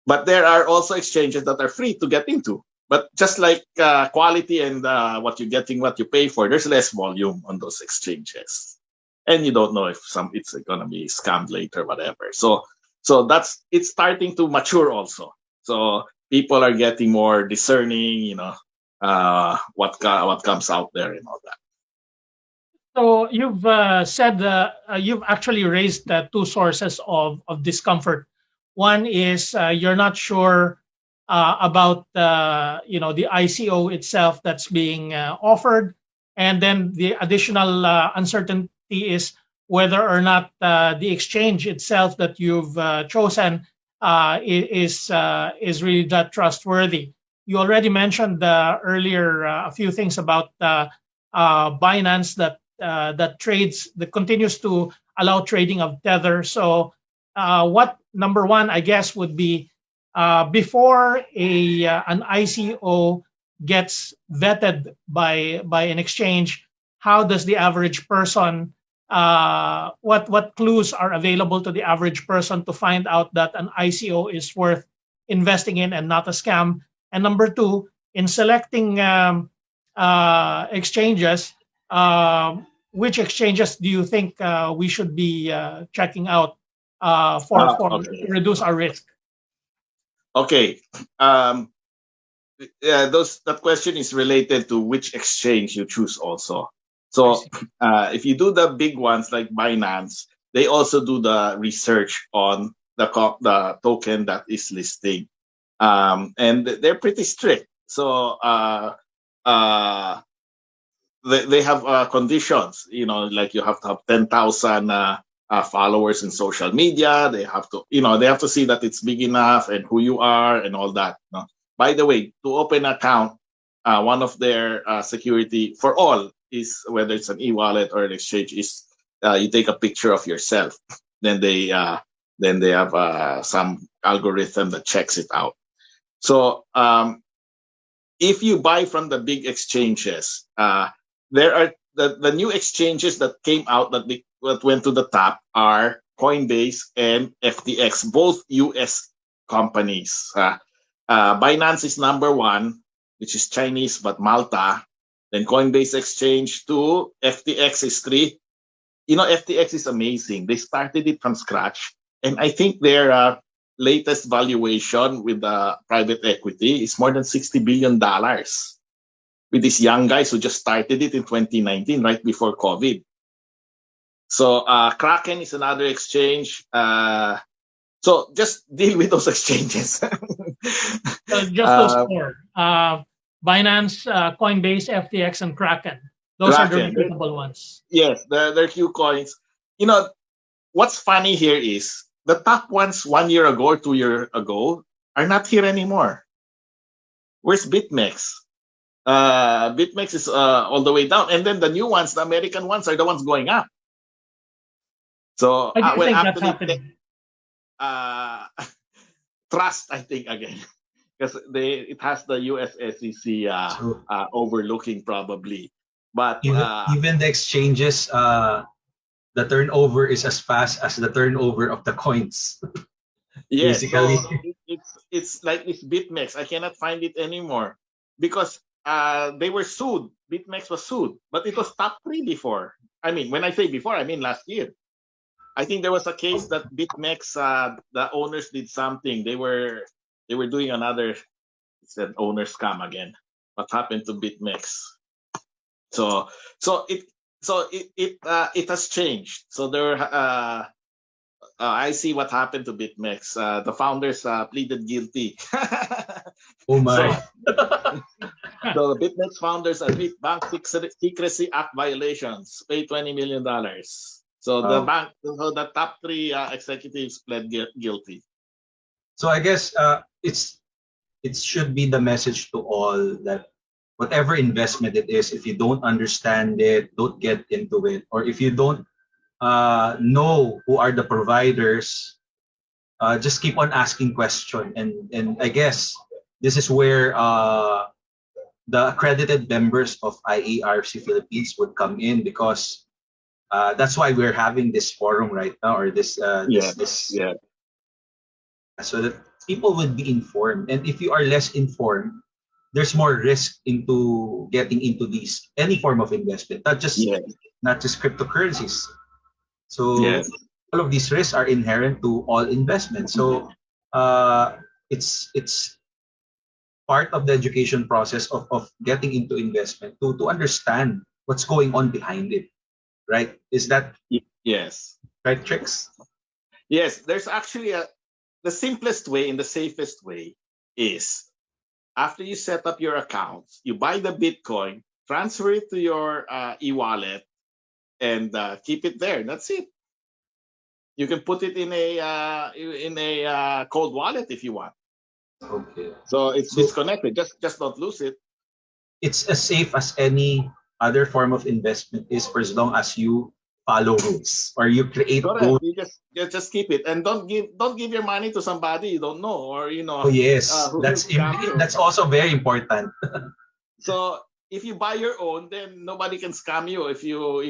But there are also exchanges that are free to get into. But just like quality and what you're getting, what you pay for, there's less volume on those exchanges. And you don't know if it's going to be scammed later, whatever. So it's starting to mature also. So people are getting more discerning, what comes out there and all that. So you've said you've actually raised two sources of discomfort. One is you're not sure about the ICO itself that's being offered, And then the additional uncertainty is whether or not the exchange itself that you've chosen is really that trustworthy. You already mentioned earlier a few things about Binance that trades that continues to allow trading of Tether. So, what number one, I guess, would be before an ICO gets vetted by an exchange. How does the average person? What clues are available to the average person to find out that an ICO is worth investing in and not a scam? And number two, in selecting exchanges, which exchanges do you think we should be checking out to Okay. reduce our risk? Okay. That question is related to which exchange you choose also. So if you do the big ones like Binance, they also do the research on the token that is listing, and they're pretty strict. So they have conditions, like you have to have 10,000 followers in social media. They have to see that it's big enough and who you are and all that. By the way, to open an account, one of their security for all is, whether it's an e-wallet or an exchange, is you take a picture of yourself. Then they have some algorithm that checks it out. So if you buy from the big exchanges, there are the new exchanges that came out that went to the top are Coinbase and FTX, both US companies. Binance is number one, which is Chinese but Malta. Then Coinbase Exchange 2, FTX is 3. FTX is amazing. They started it from scratch, and I think their latest valuation with the private equity is more than $60 billion. With these young guys who just started it in 2019, right before COVID. So Kraken is another exchange. So just deal with those exchanges. So just those four: Binance, Coinbase, FTX, and Kraken. Those are the reputable ones. Yes, they're KuCoins. What's funny here is the top ones 1 year ago or 2 years ago are not here anymore. Where's BitMEX? BitMEX is all the way down, and then the new ones, the American ones, are the ones going up. So I do think that's happening. Trust, I think, again, because it has the US SEC overlooking probably, but even the exchanges, the turnover is as fast as the turnover of the coins. Yes, basically. so it's like this BitMEX. I cannot find it anymore because they were sued. BitMEX was sued, but it was top 3 before. I mean, when I say before, I mean last year. I think there was a case that BitMEX, the owners did something. They were doing another, it's an owner scam again. What happened to BitMEX? So it has changed. So there, I see what happened to BitMEX. The founders pleaded guilty. Oh my! So the BitMEX founders admit Bank Secrecy Act violations. Pay $20 million. So the top 3 executives pled guilty. So I guess it should be the message to all that whatever investment it is, if you don't understand it, don't get into it, or if you don't know who are the providers, just keep on asking questions. And I guess this is where the accredited members of IARC Philippines would come in, because that's why we're having this forum right now, or this so that people would be informed. And if you are less informed, there's more risk into getting into any form of investment, not just cryptocurrencies. So all of these risks are inherent to all investments. So it's part of the education process of getting into investment to understand what's going on behind it. Right? Is that right, Trix? Yes, there's actually the simplest way and the safest way is after you set up your accounts, you buy the Bitcoin, transfer it to your e-wallet, and keep it there. That's it. You can put it in a cold wallet if you want. Okay. So it's So disconnected. Just don't lose it. it's as safe as any other form of investment is for as long as you follow rules or you create Correct. rules. You just keep it, and don't give your money to somebody you don't know, or Oh yes, who will scam you. that's also very important. So if you buy your own, then nobody can scam you if you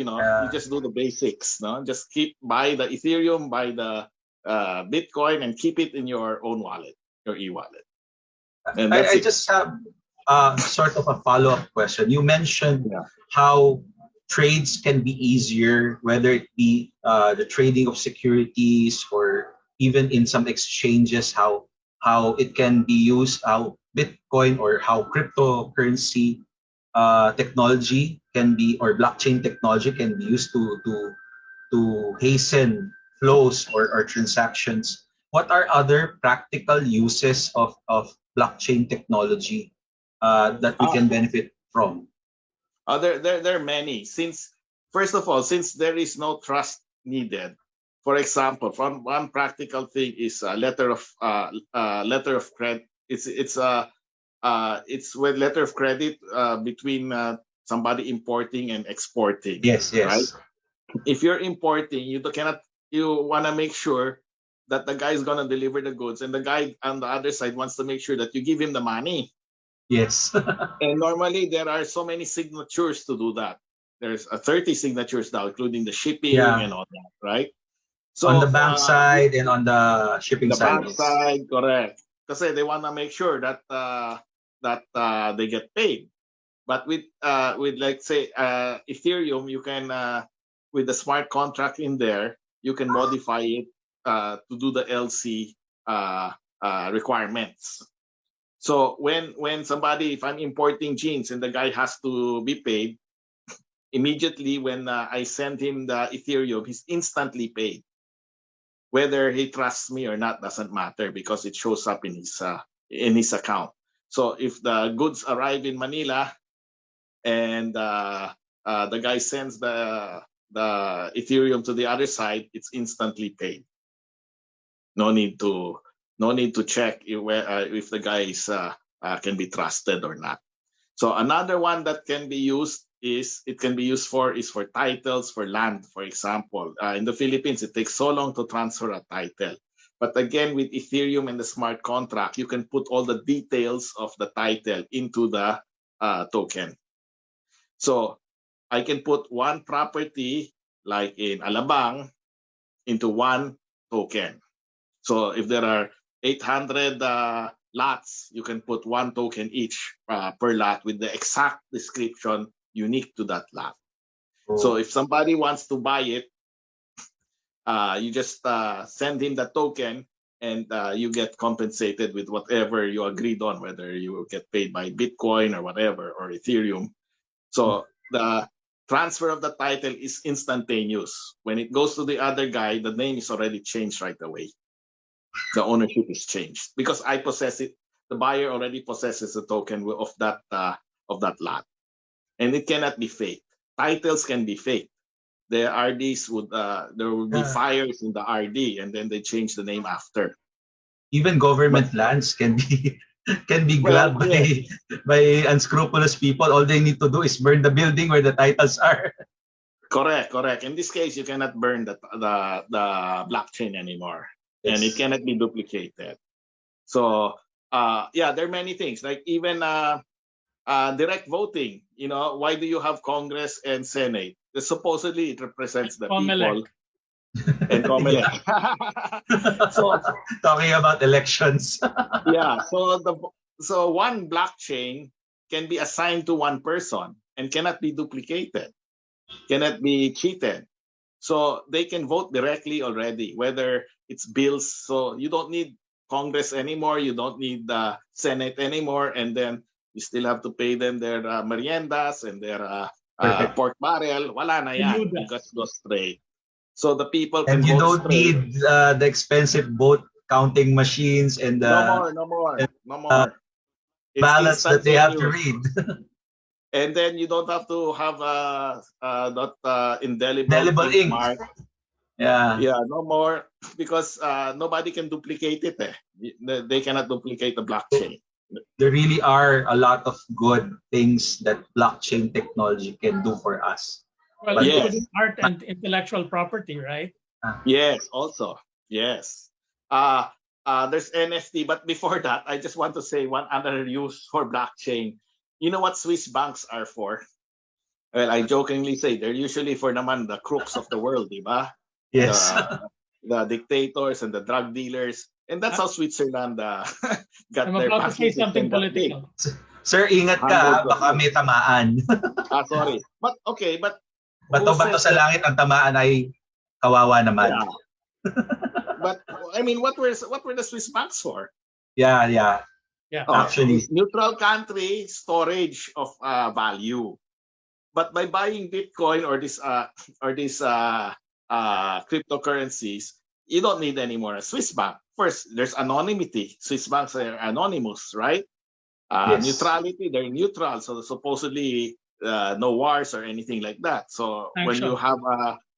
just do the basics. No, just buy the Ethereum, buy the Bitcoin, and keep it in your own wallet, your e-wallet, and that's I it. just have sort of a follow-up question. You mentioned Yeah. how trades can be easier, whether it be the trading of securities or even in some exchanges, how it can be used, how Bitcoin or how cryptocurrency technology can be, or blockchain technology can be used to hasten flows or transactions. What are other practical uses of blockchain technology that we Uh, can benefit from? there are many. First of all, since there is no trust needed, for example, one practical thing is a letter of credit. It's with letter of credit between somebody importing and exporting, Yes, right? yes. If you're importing, you want to make sure that the guy is going to deliver the goods, and the guy on the other side wants to make sure that you give him the money. Yes. And normally there are so many signatures to do that. There's 30 signatures now, including the shipping Yeah. and all that, right? On the So bank side and on the shipping the side. bank Yes. side, correct? Because they want to make sure that they get paid. But with like say Ethereum, you can with the smart contract in there, you can modify it to do the LC requirements. So when somebody, if I'm importing jeans and the guy has to be paid, immediately when I send him the Ethereum, he's instantly paid. Whether he trusts me or not doesn't matter because it shows up in his account. So if the goods arrive in Manila and the guy sends the Ethereum to the other side, it's instantly paid. No need to check if the guy can be trusted or not. So another one that can be used is for titles for land, for example. In the Philippines, it takes so long to transfer a title. But again, with Ethereum and the smart contract, you can put all the details of the title into the token. So I can put one property, like in Alabang, into one token. So if there are 800 lots, you can put one token each per lot with the exact description unique to that lot. So if somebody wants to buy it, you just send him the token, and you get compensated with whatever you agreed on, whether you get paid by Bitcoin or whatever, or Ethereum. So the transfer of the title is instantaneous. When it goes to the other guy, the name is already changed right away. The ownership is changed because I possess it. The buyer already possesses the token of that lot, and it cannot be faked. Titles can be faked. The RDs there will be fires in the RD, and then they change the name after. Even government lands can be grabbed by unscrupulous people. All they need to do is burn the building where the titles are. Correct. In this case, you cannot burn the blockchain anymore, Yes. and it cannot be duplicated. So there are many things, like even direct voting. Why do you have Congress and Senate? Supposedly it represents the people. And Comelec. So talking about elections. So one blockchain can be assigned to one person and cannot be duplicated, cannot be cheated. So they can vote directly already, whether it's bills. So you don't need Congress anymore, you don't need the Senate anymore, and then you still have to pay them their meriendas and their pork barrel. Wala na yan. You just go straight. So the people can and you vote don't straight. need the expensive vote counting machines and no more. ballots that they have to read. And then you don't have to have that indelible Indelible ink. mark. Yeah. Yeah, no more, because nobody can duplicate it. They cannot duplicate the blockchain. There really are a lot of good things that blockchain technology can do for us. Well, But Yes. including art and intellectual property, right? Yes, also. Yes. There's NFT, but before that, I just want to say one other use for blockchain. You know what Swiss banks are for? Well, I jokingly say they're usually for naman the crooks of the world, di ba? yes. The dictators and the drug dealers. And that's how Switzerland got I'm their about to say banking something system that big. political. Sir, ingat ka, Hundreds of baka may years. tamaan. Sorry. But okay, but Bato-bato sa langit ang tamaan ay kawawa naman. yeah. But I mean, what were the Swiss banks for? Yeah. Yeah. Actually. Neutral country storage of value. But by buying Bitcoin or this cryptocurrencies, you don't need anymore a Swiss bank. First, there's anonymity. Swiss banks are anonymous, right? Yes. Neutrality, they're neutral, so supposedly no wars or anything like that. So when you have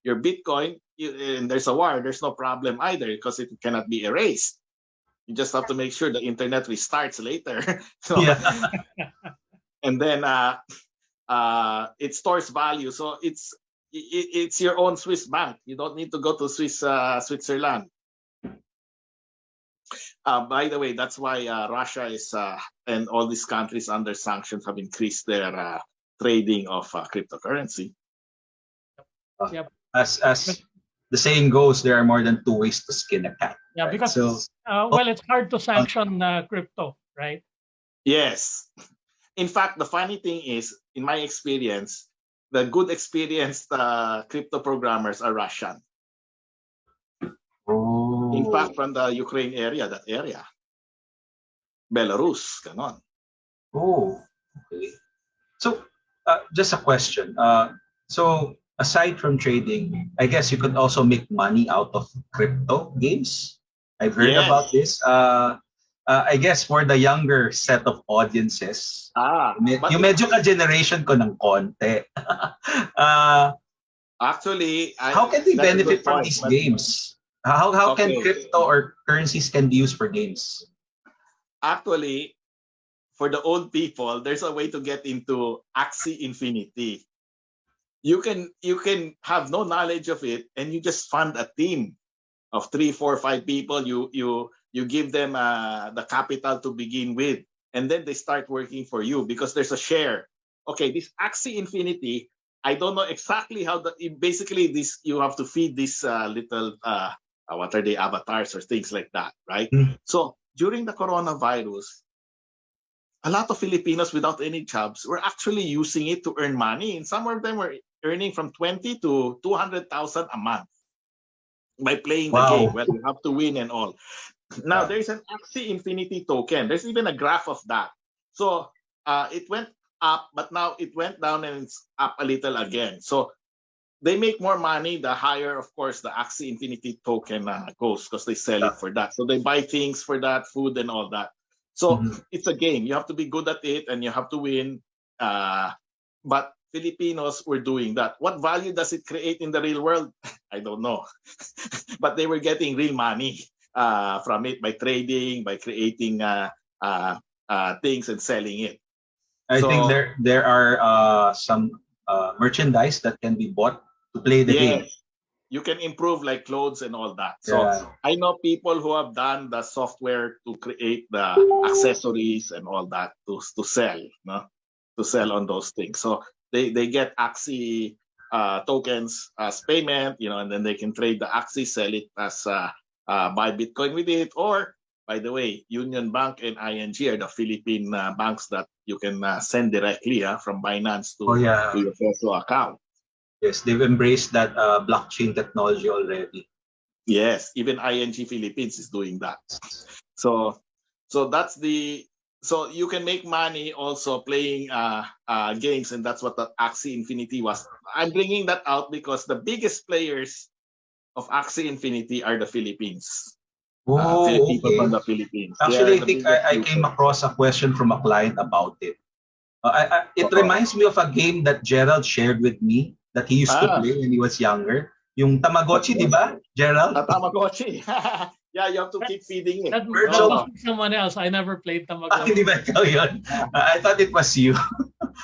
your Bitcoin and there's a war, there's no problem either because it cannot be erased. You just have to make sure the internet restarts later. So, Yeah. and then it stores value, so it's your own Swiss bank. You don't need to go to Switzerland. By the way, that's why Russia is and all these countries under sanctions have increased their trading of cryptocurrency. Yep. As the saying goes, there are more than two ways to skin a cat. Yeah, right? because So, well, it's hard to sanction crypto, right? Yes. In fact, the funny thing is, in my experience, the good experienced crypto programmers are Russian. In fact, from the Ukraine area, Belarus, ganon. Oh, okay. So, just a question. So, aside from trading, I guess you could also make money out of crypto games. I've heard Yes. about this. I guess for the younger set of audiences, yung medyo ka-generation ko ng konti. Actually, how can they that's a benefit good from point, these but- games? How can Okay. crypto or currencies can be used for games? Actually, for the old people, there's a way to get into Axie Infinity. You can have no knowledge of it, and you just fund a team of 3, 4, 5 people. You give them the capital to begin with, and then they start working for you because there's a share. Okay, this Axie Infinity, I don't know exactly how basically this, you have to feed this little what are they, avatars or things like that, right? So during the coronavirus, a lot of Filipinos without any jobs were actually using it to earn money, and some of them were earning from 20 to 200,000 a month by playing the Wow. game. Well, you have to win and all. Now, there's an Axie Infinity token. There's even a graph of that. So it went up, but now it went down and it's up a little again. So they make more money the higher, of course, the Axie Infinity token goes, because they sell it for that. So they buy things for that, food and all that. So it's a game. You have to be good at it and you have to win. But Filipinos were doing that. What value does it create in the real world? I don't know. But they were getting real money from it by trading, by creating things and selling it. I think there are some merchandise that can be bought to play the game. You can improve like clothes and all that. So I know people who have done the software to create the accessories and all that to sell, to sell on those things. So they get Axie tokens as payment, and then they can trade the Axie, sell it as buy Bitcoin with it. Or, by the way, Union Bank and ING are the Philippine banks that you can send directly from Binance to your Peso account. Yes, they've embraced that blockchain technology already. Yes, even ING Philippines is doing that. So that's so you can make money also playing games, and that's what the Axie Infinity was. I'm bringing that out because the biggest players of Axie Infinity are the Philippines. People from the Philippines. Actually, I think I came across a question from a client about it. It Oo. reminds me of a game that Gerald shared with me that he used to Ah, play when he was younger. Yung what Tamagotchi, di was ba, Gerald? Tamagotchi? Yeah, you have to keep feeding it. That Virtual. must be someone else. I never played Hindi Tamagotchi. ba ikaw yun? I thought it was you.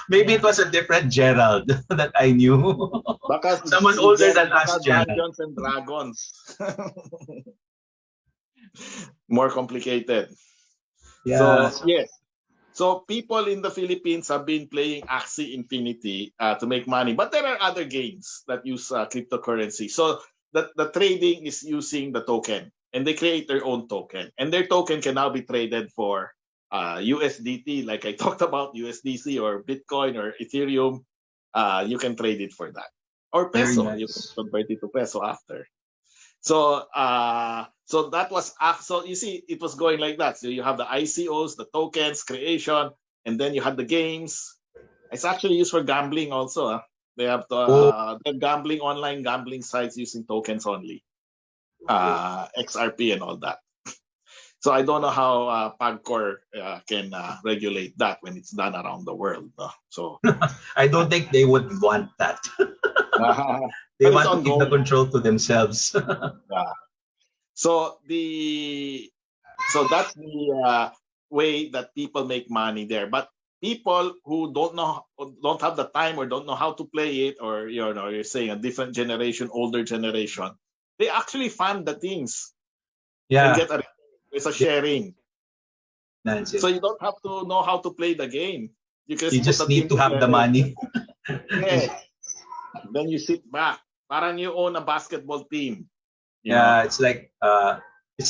Maybe it Yeah. was a different Gerald that I knew. Baka Someone si older than Gerald, us, baka Gerald. Dungeons and Dragons. More complicated. Yeah. So yes. So people in the Philippines have been playing Axie Infinity to make money, but there are other games that use cryptocurrency. So the trading is using the token, and they create their own token, and their token can now be traded for USDT, like I talked about USDC or Bitcoin or Ethereum. You can trade it for that, or Very peso. You can nice. convert it to peso after. So that was so you see it was going like that. So you have the ICOs, the tokens, creation, and then you had the games. It's actually used for gambling also. They have Oh, the gambling online gambling sites using tokens only, okay. XRP and all that. So I don't know how Pagcor can regulate that when it's done around the world. So, I don't think they would want that. They but it's want to keep the ongoing. control to themselves. Yeah. So that's the way that people make money there. But people who don't have the time or don't know how to play it, or you're saying a different generation, older generation, they actually fund the things and Yeah, get it's a they sharing. finance So it. you don't have to know how to play the game. You You just put just the need team to have the together. money. Yes. Then you sit back. Parang you own a basketball team. You know. Yeah, it's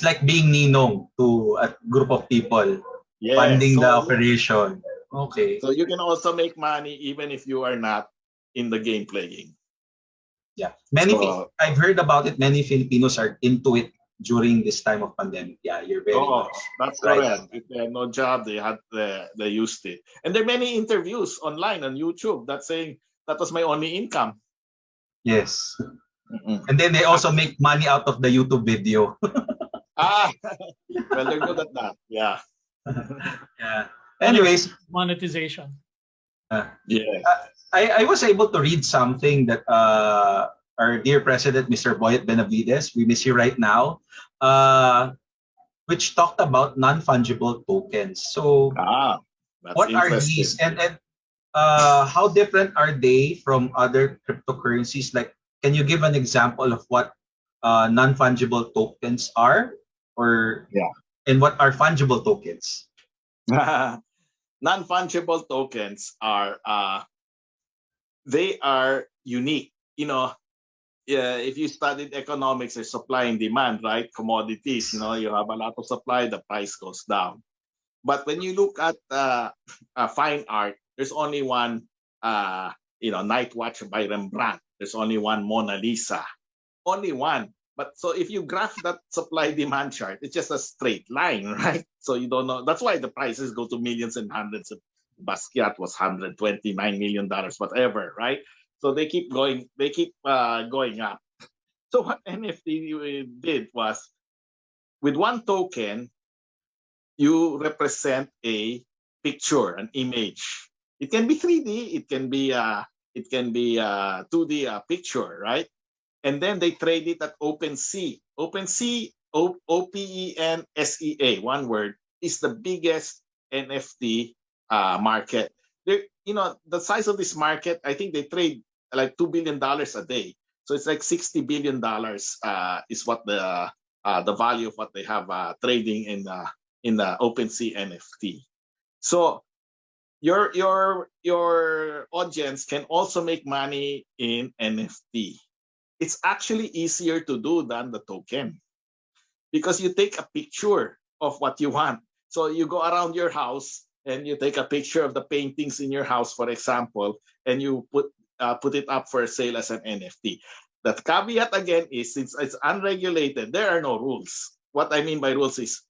like being ninong to a group of people Yes. funding the So operation. Okay. So you can also make money even if you are not in the game playing. Yeah. So, I've heard about it. Many Filipinos are into it during this time of pandemic. Yeah, you're very oh, much that's right correct. on that. If they had no job, they used it. And there are many interviews online on YouTube that saying that was my only income. Yes. Mm-mm. And then they also make money out of the YouTube video. Ah, well, they're good at that. Yeah. Yeah. Another Anyways, monetization. uh, Yeah. I was able to read something that our dear President, Mr. Boyet Benavides, we miss you right now, uh, which talked about non-fungible tokens. So Ah, that's what are interesting. these, and how different are they from other cryptocurrencies? Like, can you give an example of what non-fungible tokens are, or Yeah. and what are fungible tokens? Non-fungible tokens are they are unique. If you studied economics, there's supply and demand, right? Commodities, you have a lot of supply, the price goes down. But when you look at fine art, there's only one, Night Watch by Rembrandt. There's only one Mona Lisa, only one. But so if you graph that supply demand chart, it's just a straight line, right? So you don't know. That's why the prices go to millions and hundreds. Basquiat was $129 million, whatever, right? So they keep going. They keep going up. So what NFT did was, with one token, you represent a picture, an image. It can be 3D. It can be 2D picture, right? And then they trade it at OpenSea. OpenSea, OPENSEA, one word, is the biggest NFT market. The size of this market, I think they trade like $2 billion a day. So it's like $60 billion is what the value of what they have trading in the OpenSea NFT. So your audience can also make money in NFT. It's actually easier to do than the token, because you take a picture of what you want. So you go around your house and you take a picture of the paintings in your house, for example, and you put it up for sale as an NFT. The caveat again is, since it's unregulated, there are no rules. What I mean by rules is,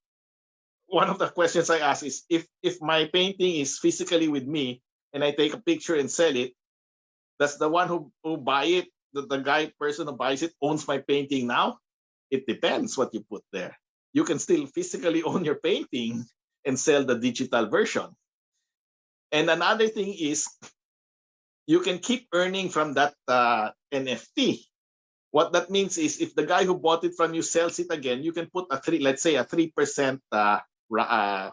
one of the questions I ask is, if my painting is physically with me and I take a picture and sell it, does the one who buy it, the person who buys it, owns my painting now? It depends what you put there. You can still physically own your painting and sell the digital version. And another thing is you can keep earning from that NFT. What that means is if the guy who bought it from you sells it again, you can put let's say a 3%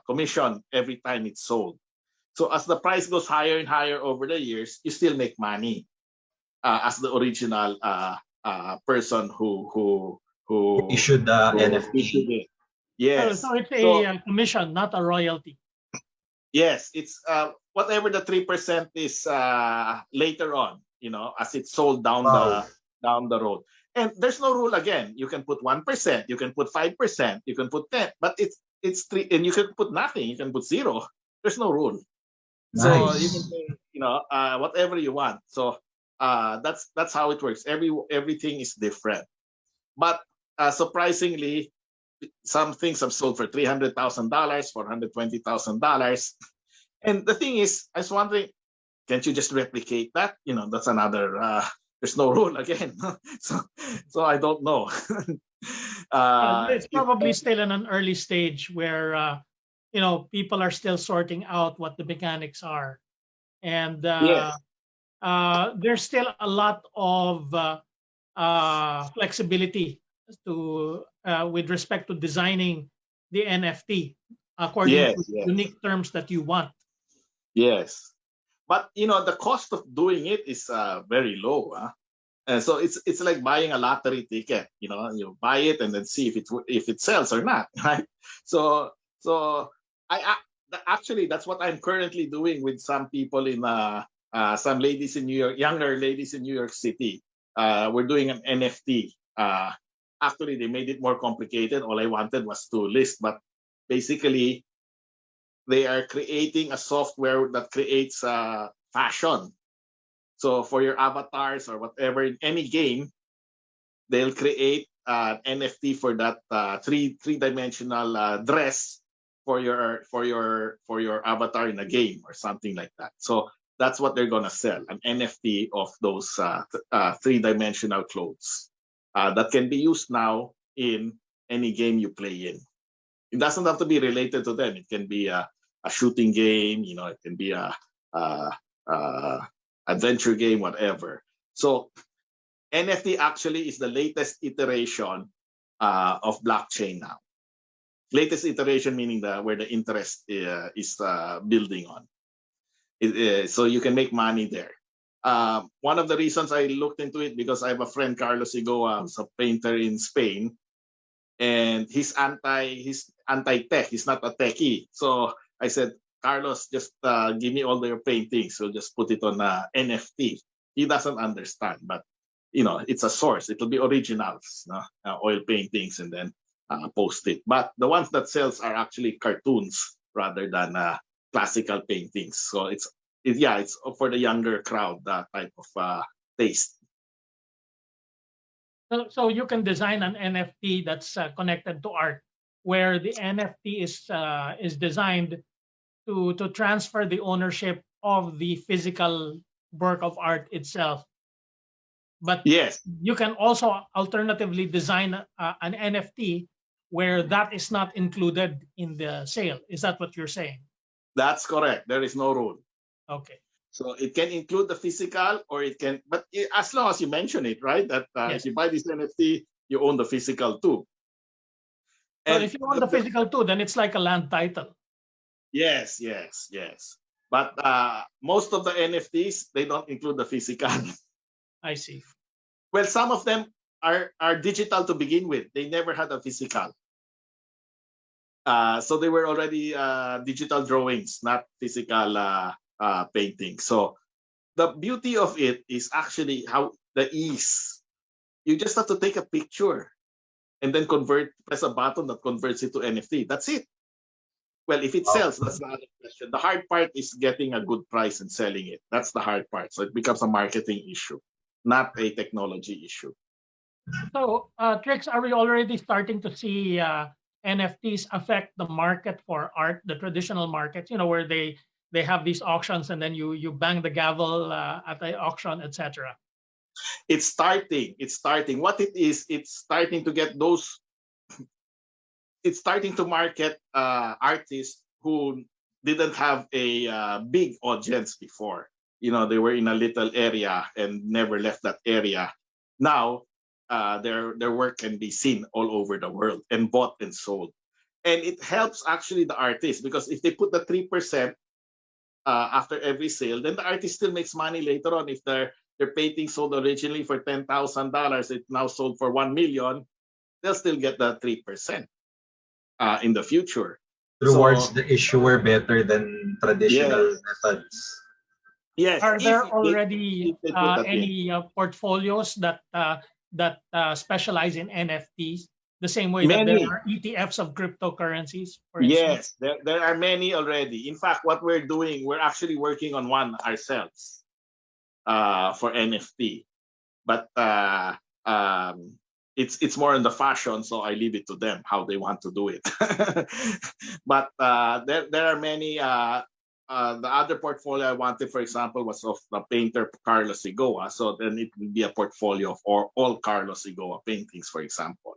commission every time it's sold. So as the price goes higher and higher over the years, you still make money as the original person who Issued the NFT. issued it. So, Yes. so it's a commission, not a royalty. Yes, it's whatever the 3% is later on, as it's sold down the road. And there's no rule again. You can put 1%, you can put 5%, you can put 10, but it's three, and you can put nothing. You can put 0. There's no rule. Nice. So you can say, whatever you want. So that's how it works. Everything is different. But surprisingly, some things have sold for $300,000, $420,000. And the thing is, I was wondering, can't you just replicate that? That's another. There's no rule again. so I don't know. It's probably still in an early stage where people are still sorting out what the mechanics are, and Yes. there's still a lot of flexibility with respect to designing the NFT according to unique terms that you want. Yes, but the cost of doing it is very low. And so it's like buying a lottery ticket. You buy it and then see if it sells or not, right? So actually that's what I'm currently doing with some people in some ladies in New York, younger ladies in New York City. We're doing an NFT. Actually, they made it more complicated. All I wanted was to list, but basically, they are creating a software that creates fashion. So for your avatars or whatever in any game, they'll create an NFT for that three-dimensional dress for your avatar in a game or something like that. So that's what they're gonna sell, an NFT of those three-dimensional clothes that can be used now in any game you play in. It doesn't have to be related to them. It can be a shooting game, it can be a adventure game, whatever. So NFT actually is the latest iteration of blockchain now. Latest iteration meaning where the interest is building on. So you can make money there. One of the reasons I looked into it because I have a friend, Carlos Igoa, who's a painter in Spain, and he's anti-tech. He's not a techie. So I said, Carlos, just give me all your paintings. We'll just put it on NFT. He doesn't understand, but it's a source. It'll be originals, oil paintings, and then post it. But the ones that sells are actually cartoons rather than classical paintings. So it's for the younger crowd, that type of taste. So you can design an NFT that's connected to art, where the NFT is designed to transfer the ownership of the physical work of art itself. But yes, you can also alternatively design an NFT where that is not included in the sale. Is that what you're saying? That's correct. There is no rule. Okay. So it can include the physical, or it can, but as long as you mention it, right? That Yes. if you buy this NFT, you own the physical too. And if you own the physical too, then it's like a land title. Yes. But most of the NFTs, they don't include the physical. I see. Well, some of them are digital to begin with. They never had a physical. So they were already digital drawings, not physical painting. So the beauty of it is actually how the ease. You just have to take a picture and then press a button that converts it to NFT. That's it. Well, if it sells, that's the other question. The hard part is getting a good price and selling it. That's the hard part. So it becomes a marketing issue, not a technology issue. So, Trix, are we already starting to see NFTs affect the market for art, the traditional markets, where they have these auctions and then you bang the gavel at the auction, etc.? It's starting. What it is, it's starting to get those. It's starting to market artists who didn't have a big audience before. They were in a little area and never left that area. Now, their work can be seen all over the world and bought and sold. And it helps actually the artist, because if they put the 3% after every sale, then the artist still makes money later on. If their painting sold originally for $10,000, it now sold for $1 million, they'll still get the 3% in the future. Rewards the issuer better than traditional methods. Yes. Are there already if they put that any portfolios that specialize in NFTs, the same way that there are ETFs of cryptocurrencies, for instance? Yes, there are many already. In fact, what we're doing, we're actually working on one ourselves for NFT. But it's more in the fashion, so I leave it to them how they want to do it. But there are many. The other portfolio I wanted, for example, was of the painter Carlos Igoa. So then it would be a portfolio of all Carlos Igoa paintings, for example,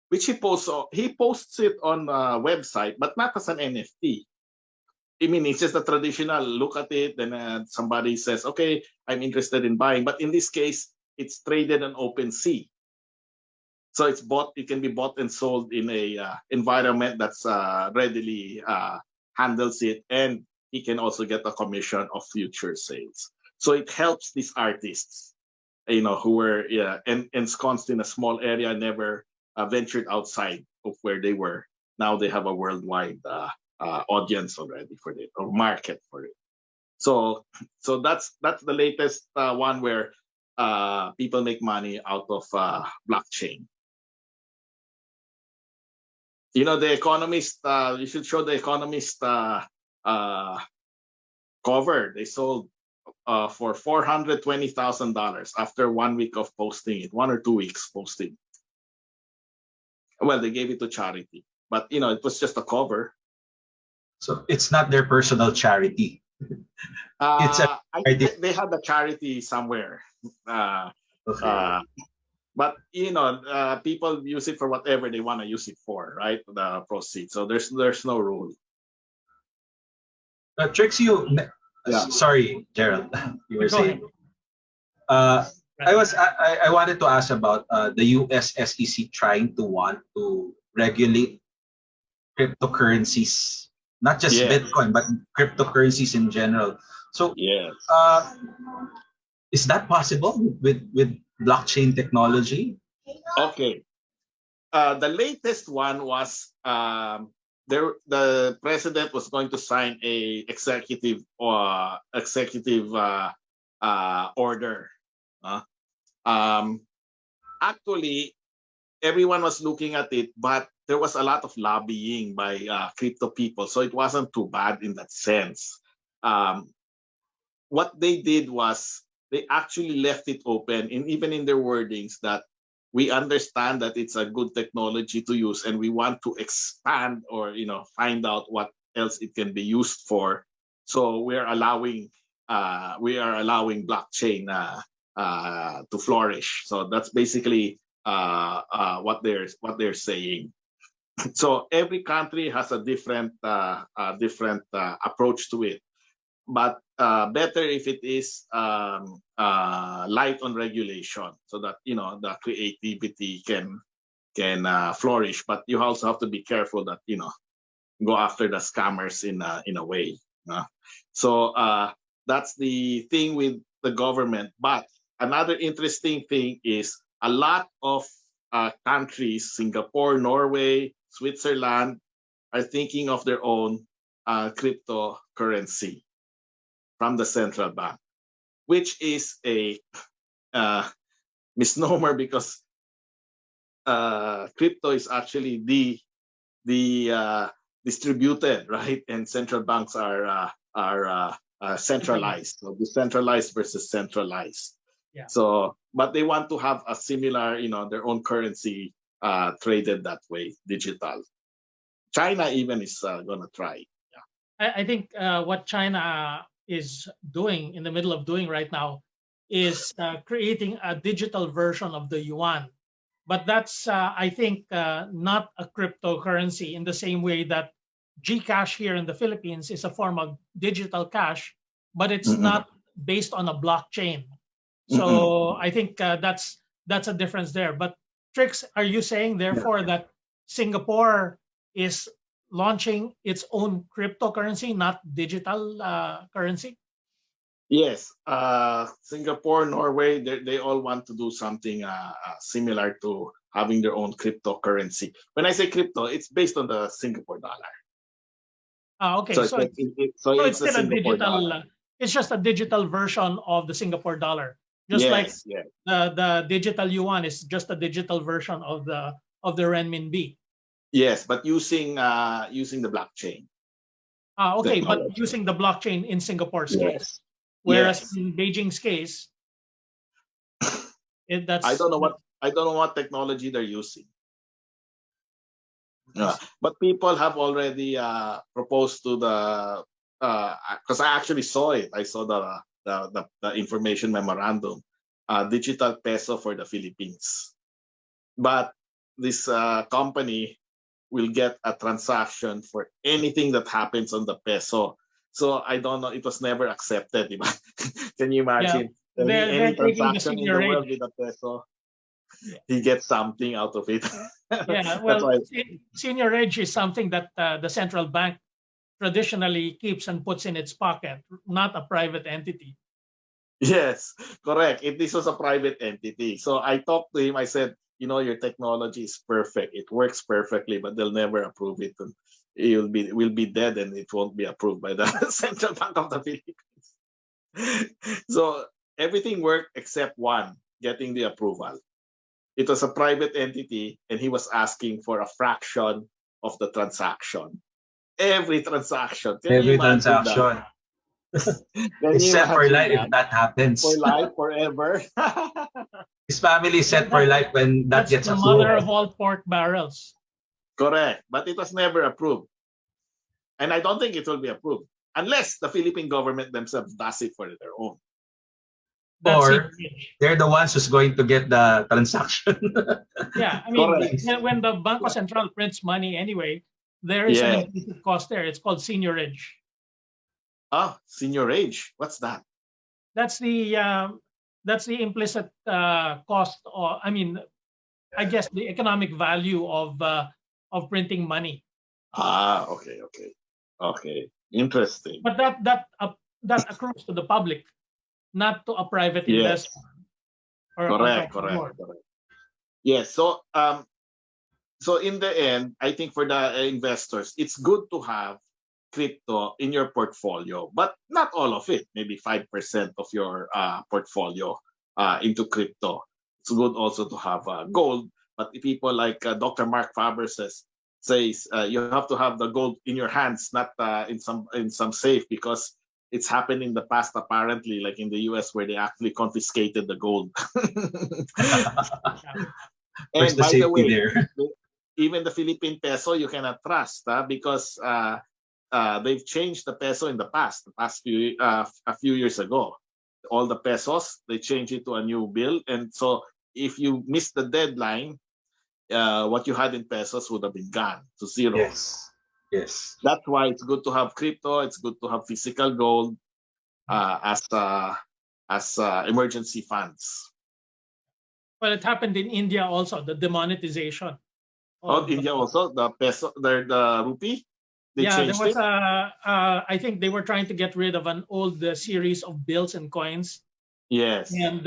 which he posts it on a website, but not as an NFT. I mean, it's just a traditional look at it, then somebody says, okay, I'm interested in buying. But in this case, it's traded on OpenSea. So it can be bought and sold in a environment that's readily handles it, and he can also get a commission of future sales. So it helps these artists, who were ensconced in a small area, never ventured outside of where they were. Now they have a worldwide audience already for it, or market for it. So that's the latest one where people make money out of blockchain. The Economist. You should show the Economist cover. They sold for $420,000 after 1 week of posting it, 1 or 2 weeks posting. Well, they gave it to charity, but it was just a cover. So it's not their personal charity. It's a I think they had a charity somewhere. okay. But people use it for whatever they want to use it for, right? The proceeds. So there's no rule. Trixie, sorry, Gerald, you were saying. I wanted to ask about the US SEC trying to regulate cryptocurrencies, not just Bitcoin, but cryptocurrencies in general. So, is that possible with blockchain technology? Okay. The latest one was the president was going to sign a executive order. Actually, everyone was looking at it, but there was a lot of lobbying by crypto people, so it wasn't too bad in that sense. What they did was they actually left it open, and even in their wordings, that we understand that it's a good technology to use, and we want to expand or find out what else it can be used for. So we are allowing blockchain to flourish. So that's basically what they're saying. So every country has a different approach to it, but better if it is light on regulation, so that the creativity can flourish. But you also have to be careful that go after the scammers in a way. So that's the thing with the government. But another interesting thing is a lot of countries, Singapore, Norway, Switzerland, are thinking of their own cryptocurrency from the central bank, which is a misnomer, because crypto is actually the distributed, right? And central banks are centralized. So decentralized versus centralized. Yeah. So, but they want to have a similar, their own currency traded that way, digital. China even is going to try. Yeah. I think what China is doing, in the middle of doing right now, is creating a digital version of the yuan. But that's, I think, not a cryptocurrency in the same way that GCash here in the Philippines is a form of digital cash, but it's Mm-mm. not based on a blockchain. Mm-mm. So I think that's a difference there. But Trix, are you saying therefore that Singapore is launching its own cryptocurrency, not digital currency? Yes, Singapore, Norway, they all want to do something similar to having their own cryptocurrency. When I say crypto, it's based on the Singapore dollar. Okay, So so it's it's the still a Singapore digital. dollar. It's just a digital version of the Singapore dollar, just like Yes, yes, the digital yuan is just a digital version of the renminbi. yes, but using the blockchain Okay, but technology. using the blockchain in Singapore's case, Yes, whereas yes. in Beijing's case, that's I don't know what technology they're using. But people have already proposed to the because I actually saw it. I saw the information memorandum, digital peso for the Philippines. But this company will get a transaction for anything that happens on the peso. So I don't know. It was never accepted. Diba? Can you yeah, imagine they're any taking the transaction in the senior world age. with a peso? Yeah. He gets something out of it. Yeah, That's well, why. senior age is something that the central bank traditionally keeps and puts in its pocket, not a private entity. Yes, correct. This was a private entity. So I talked to him. I said, your technology is perfect. It works perfectly, but they'll never approve it. And will be dead, and it won't be approved by the Central Bank of the Philippines. So everything worked except one, getting the approval. It was a private entity, and he was asking for a fraction of the transaction. Every transaction. Can you Every imagine that? transaction Can is you set for imagine life that? if that For happens. life, forever. His family is set for That, life when that that's gets the mother approved. of all pork barrels. Correct. But it was never approved. And I don't think it will be approved unless the Philippine government themselves does it for their own. That's Or senior age. they're the ones who's going to get the transaction. Yeah, I mean, Correct. when the Banco Central prints money anyway, there is an Yeah. implicit cost there. It's called senior age. Senior age. What's that? That's the implicit cost, or I mean, I guess the economic value of printing money. Okay, okay. Okay. Interesting. But that accrues to the public, not to a private Yes. investor or Correct, entrepreneur. correct. Yes. So in the end, I think for the investors, it's good to have crypto in your portfolio, but not all of it. Maybe 5% of your portfolio into crypto. It's good also to have gold, but people like Dr. Mark Faber says you have to have the gold in your hands, not in some safe, because it's happened in the past apparently, like in the U.S. where they actually confiscated the gold. Where's And the by the safety way, there? even the Philippine peso you cannot trust because they've changed the peso in the past a few years ago. All the pesos they changed it to a new bill, and so if you miss the deadline, what you had in pesos would have been gone to zero. Yes. Yes. That's why it's good to have crypto. It's good to have physical gold as emergency funds. Well, it happened in India also, the demonetization of India also the peso, the rupee. They yeah, there changed was it. I think they were trying to get rid of an old series of bills and coins, Yes. and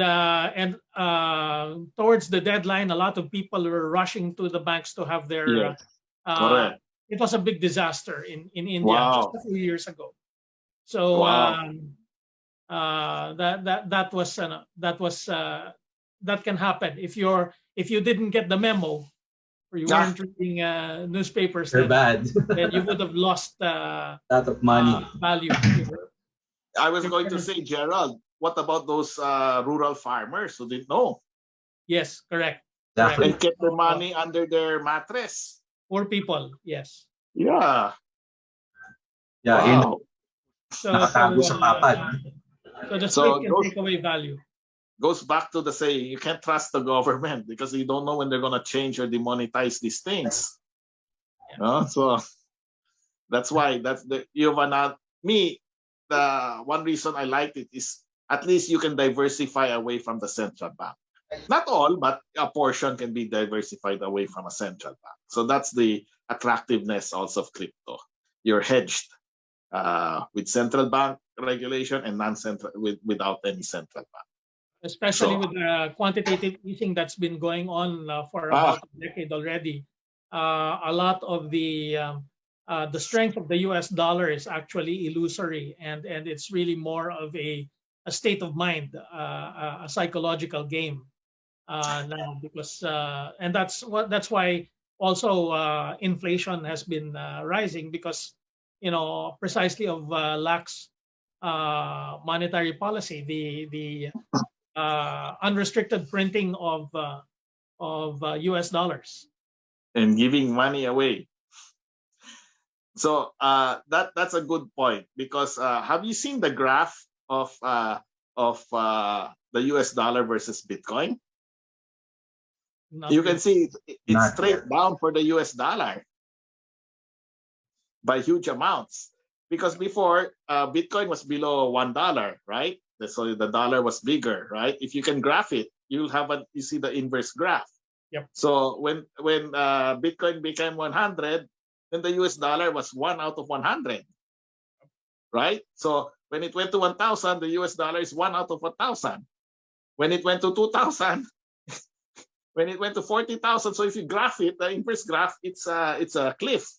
towards the deadline, a lot of people were rushing to the banks to have their. Yes. Correct. It was a big disaster in India just Wow. a few years ago. So Wow. that can happen if you didn't get the memo or you weren't reading newspapers, They're bad. then you would have lost Lot of money. value. I was going to say, Gerald, what about those rural farmers who didn't know Yes, correct. Exactly. and kept their money under their mattress? Poor people, yes. Yeah. Yeah, Wow. nakatago sa papad. So the So state can take away value. Goes back to the saying, you can't trust the government because you don't know when they're going to change or demonetize these things. So That's why that's the me. The one reason I liked it is at least you can diversify away from the central bank. Not all, but a portion can be diversified away from a central bank. So that's the attractiveness also of crypto. You're hedged with central bank regulation and non-central without any central bank. Especially So with the quantitative easing that's been going on for ah about a decade already. A lot of the strength of the U.S. dollar is actually illusory, and it's really more of a state of mind, a psychological game now, because and that's why also inflation has been rising, because precisely of lax monetary policy, the unrestricted printing of U.S. dollars. and giving money away. So that's a good point because have you seen the graph of the U.S. dollar versus Bitcoin? Not You can really. see it's Not straight yet. down for the U.S. dollar by huge amounts. Because before Bitcoin was below $1, right? So the dollar was bigger, right? If you can graph it, you see the inverse graph. Yep. So when Bitcoin became 100, then the US dollar was 1 out of 100, right? So when it went to 1,000, the US dollar is 1 out of 1,000. When it went to 2,000, when it went to 40,000, so if you graph it, the inverse graph, it's a cliff.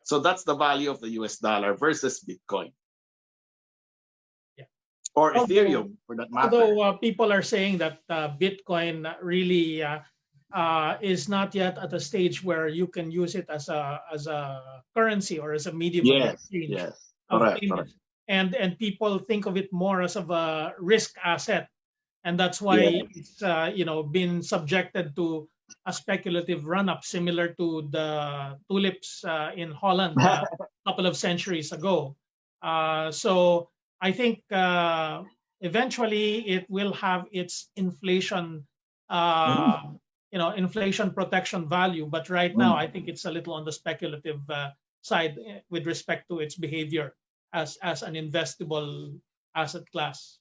So that's the value of the US dollar versus Bitcoin Yeah. or Although Ethereum for that matter. people are saying that Bitcoin really is not yet at a stage where you can use it as a currency or as a medium of Yes, exchange yes, of correct, correct. payments, and people think of it more as of a risk asset, and that's why Yes. it's been subjected to a speculative run-up, similar to the tulips in Holland a couple of centuries ago. So I think eventually it will have its inflation, uh, Mm, inflation protection value. But right now, mm. I think it's a little on the speculative side with respect to its behavior as an investable asset class.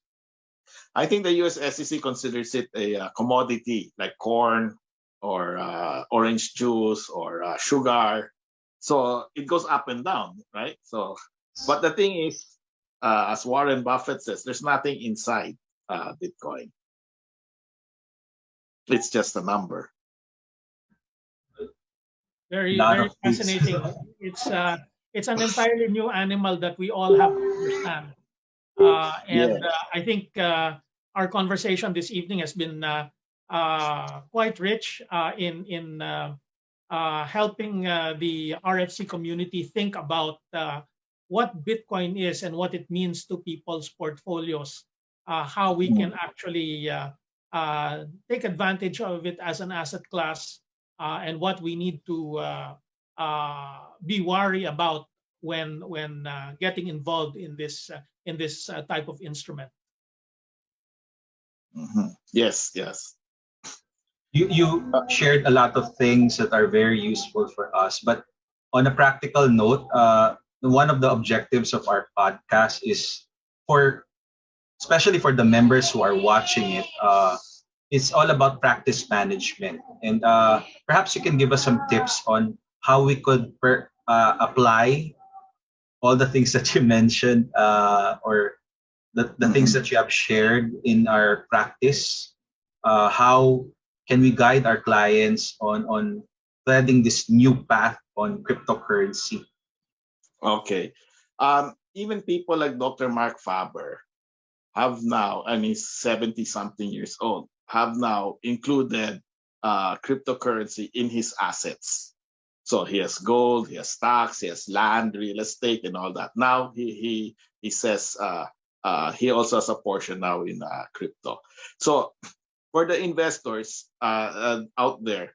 I think the US SEC considers it a commodity like corn or orange juice or sugar. So it goes up and down, right? So, but the thing is, as Warren Buffett says, there's nothing inside Bitcoin. It's just a number. Very, Lot very of things. fascinating. It's an entirely new animal that we all have to understand. And Yes. I think our conversation this evening has been quite rich in helping the RFC community think about what Bitcoin is and what it means to people's portfolios, how we can actually take advantage of it as an asset class, and what we need to be wary about when getting involved in this type of instrument. Yes, yes. You Uh, shared a lot of things that are very useful for us, but on a practical note, one of the objectives of our podcast is for, especially for the members who are watching it, it's all about practice management. And perhaps you can give us some tips on how we could apply all the things that you mentioned, or the things mhm. that you have shared in our practice. How can we guide our clients on treading this new path on cryptocurrency? Okay. Even people like Dr. Mark Faber have now, I mean, 70 something years old, have now included cryptocurrency in his assets. So he has gold, he has stocks, he has land, real estate, and all that. Now he says he also has a portion now in crypto. So for the investors out there,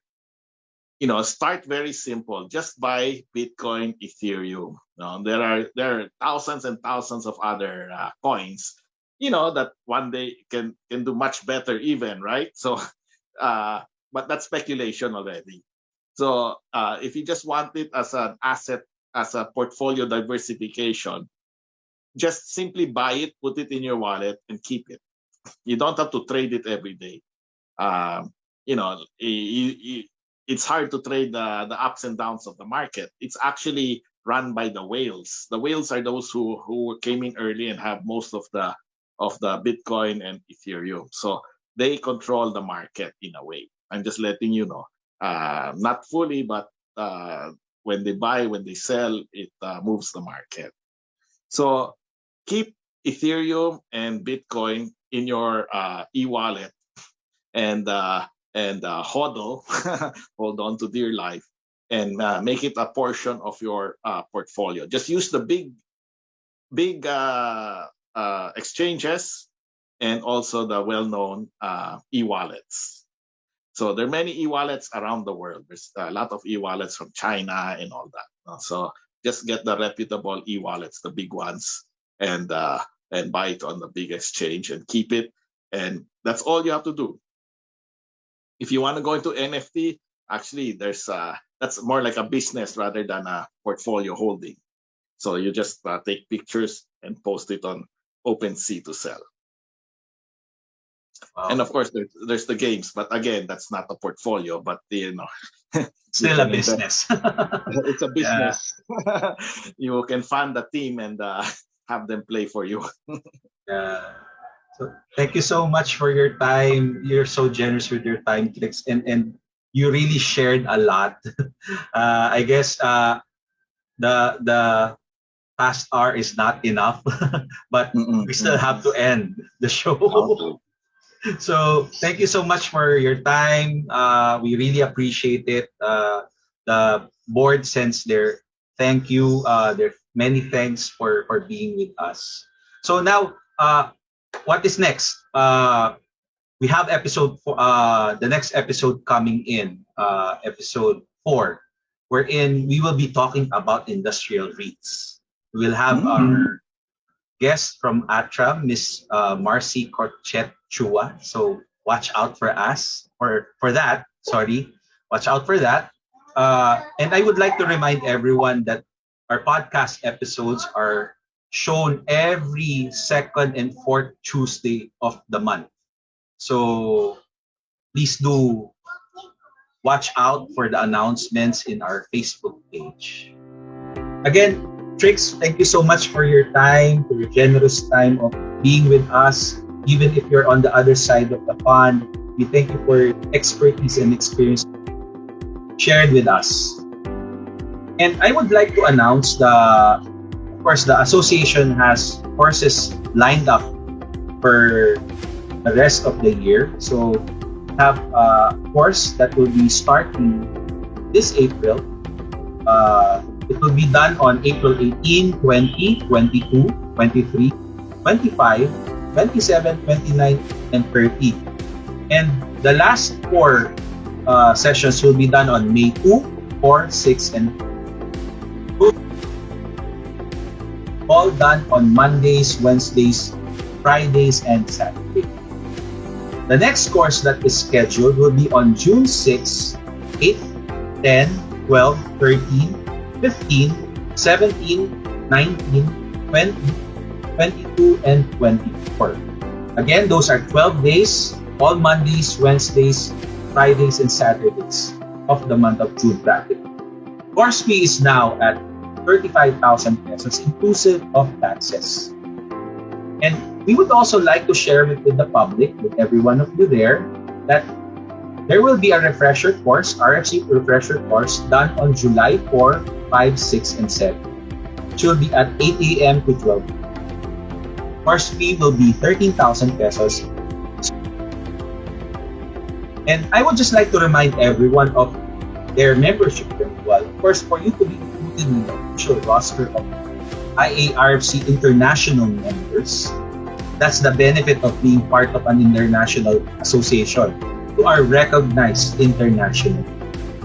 start very simple. Just buy Bitcoin, Ethereum. There are thousands and thousands of other coins. That one day can do much better, even, right? So, but that's speculation already. So if you just want it as an asset as a portfolio diversification, just simply buy it, put it in your wallet, and keep it. You don't have to trade it every day. You know, it's hard to trade the ups and downs of the market. It's actually run by the whales. The whales are those who came in early and have most of the Bitcoin and Ethereum. So they control the market in a way. I'm just letting you know, not fully, but when they buy, when they sell, it moves the market. So keep Ethereum and Bitcoin in your e-wallet and hodl, hold on to dear life, and make it a portion of your portfolio. Just use the big exchanges and also the well-known e-wallets. So there are many e-wallets around the world. There's a lot of e-wallets from China and all that. So just get the reputable e-wallets, the big ones, and buy it on the big exchange and keep it. And that's all you have to do. If you want to go into NFT, actually, that's more like a business rather than a portfolio holding. So you just take pictures and post it on OpenSea to sell. Wow. And of course, there's the games, but again, that's not a portfolio, but still a business. It's a business. Yeah. You can fund the team and have them play for you. Yeah. So thank you so much for your time. You're so generous with your time, Trix, and you really shared a lot. I guess the past hour is not enough, but we still have to end the show. So thank you so much for your time. We really appreciate it. The board sends their thank you. Their many thanks for being with us. So now, what is next? We have the next episode coming in, episode 4, wherein we will be talking about industrial REITs. We will have our guest from ATRA, Miss Marcy Corchet Chua. So watch out for that. Sorry, watch out for that. And I would like to remind everyone that our podcast episodes are shown every second and fourth Tuesday of the month. So please do watch out for the announcements in our Facebook page. Again, Trix, thank you so much for your time, for your generous time of being with us. Even if you're on the other side of the pond, we thank you for your expertise and experience shared with us. And I would like to announce of course, the association has courses lined up for the rest of the year. So have a course that will be starting this April. It will be done on April 18, 20, 22, 23, 25, 27, 29, and 30. And the last 4 sessions will be done on May 2, 4, 6, and 2. All done on Mondays, Wednesdays, Fridays, and Saturdays. The next course that is scheduled will be on June 6, 8, 10, 12, 13, 15, 17, 19, 20, 22, and 24. Again, those are 12 days, all Mondays, Wednesdays, Fridays, and Saturdays of the month of June bracket. Course fee is now at 35,000 pesos inclusive of taxes. And we would also like to share with the public, with every one of you there, that there will be a refresher course, RFC refresher course, done on July 4, 5, 6, and 7. It will be at 8 a.m. to 12 p.m. Course fee will be 13,000 pesos. And I would just like to remind everyone of their membership renewal. Of course, for you to be included in the official roster of IARFC international members, that's the benefit of being part of an international association. You are recognized internationally.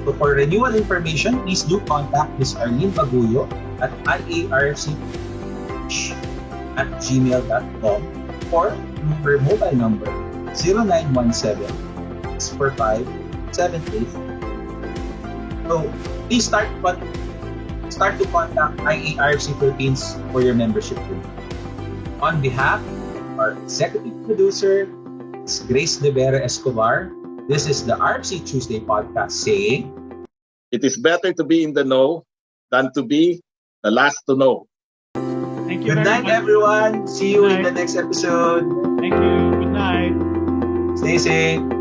So for renewal information, please do contact Ms. Arlene Baguyo at iarfc@gmail.com or through her mobile number 0917-645-78. So please start start to contact IARFC Philippines for your membership group. On behalf of our executive producer, Grace De Vera Escobar, this is the RFC Tuesday podcast saying, It is better to be in the know than to be the last to know. Thank you good very night, much. everyone. See you Good in the night. next episode. Thank you. Good night. Stay safe.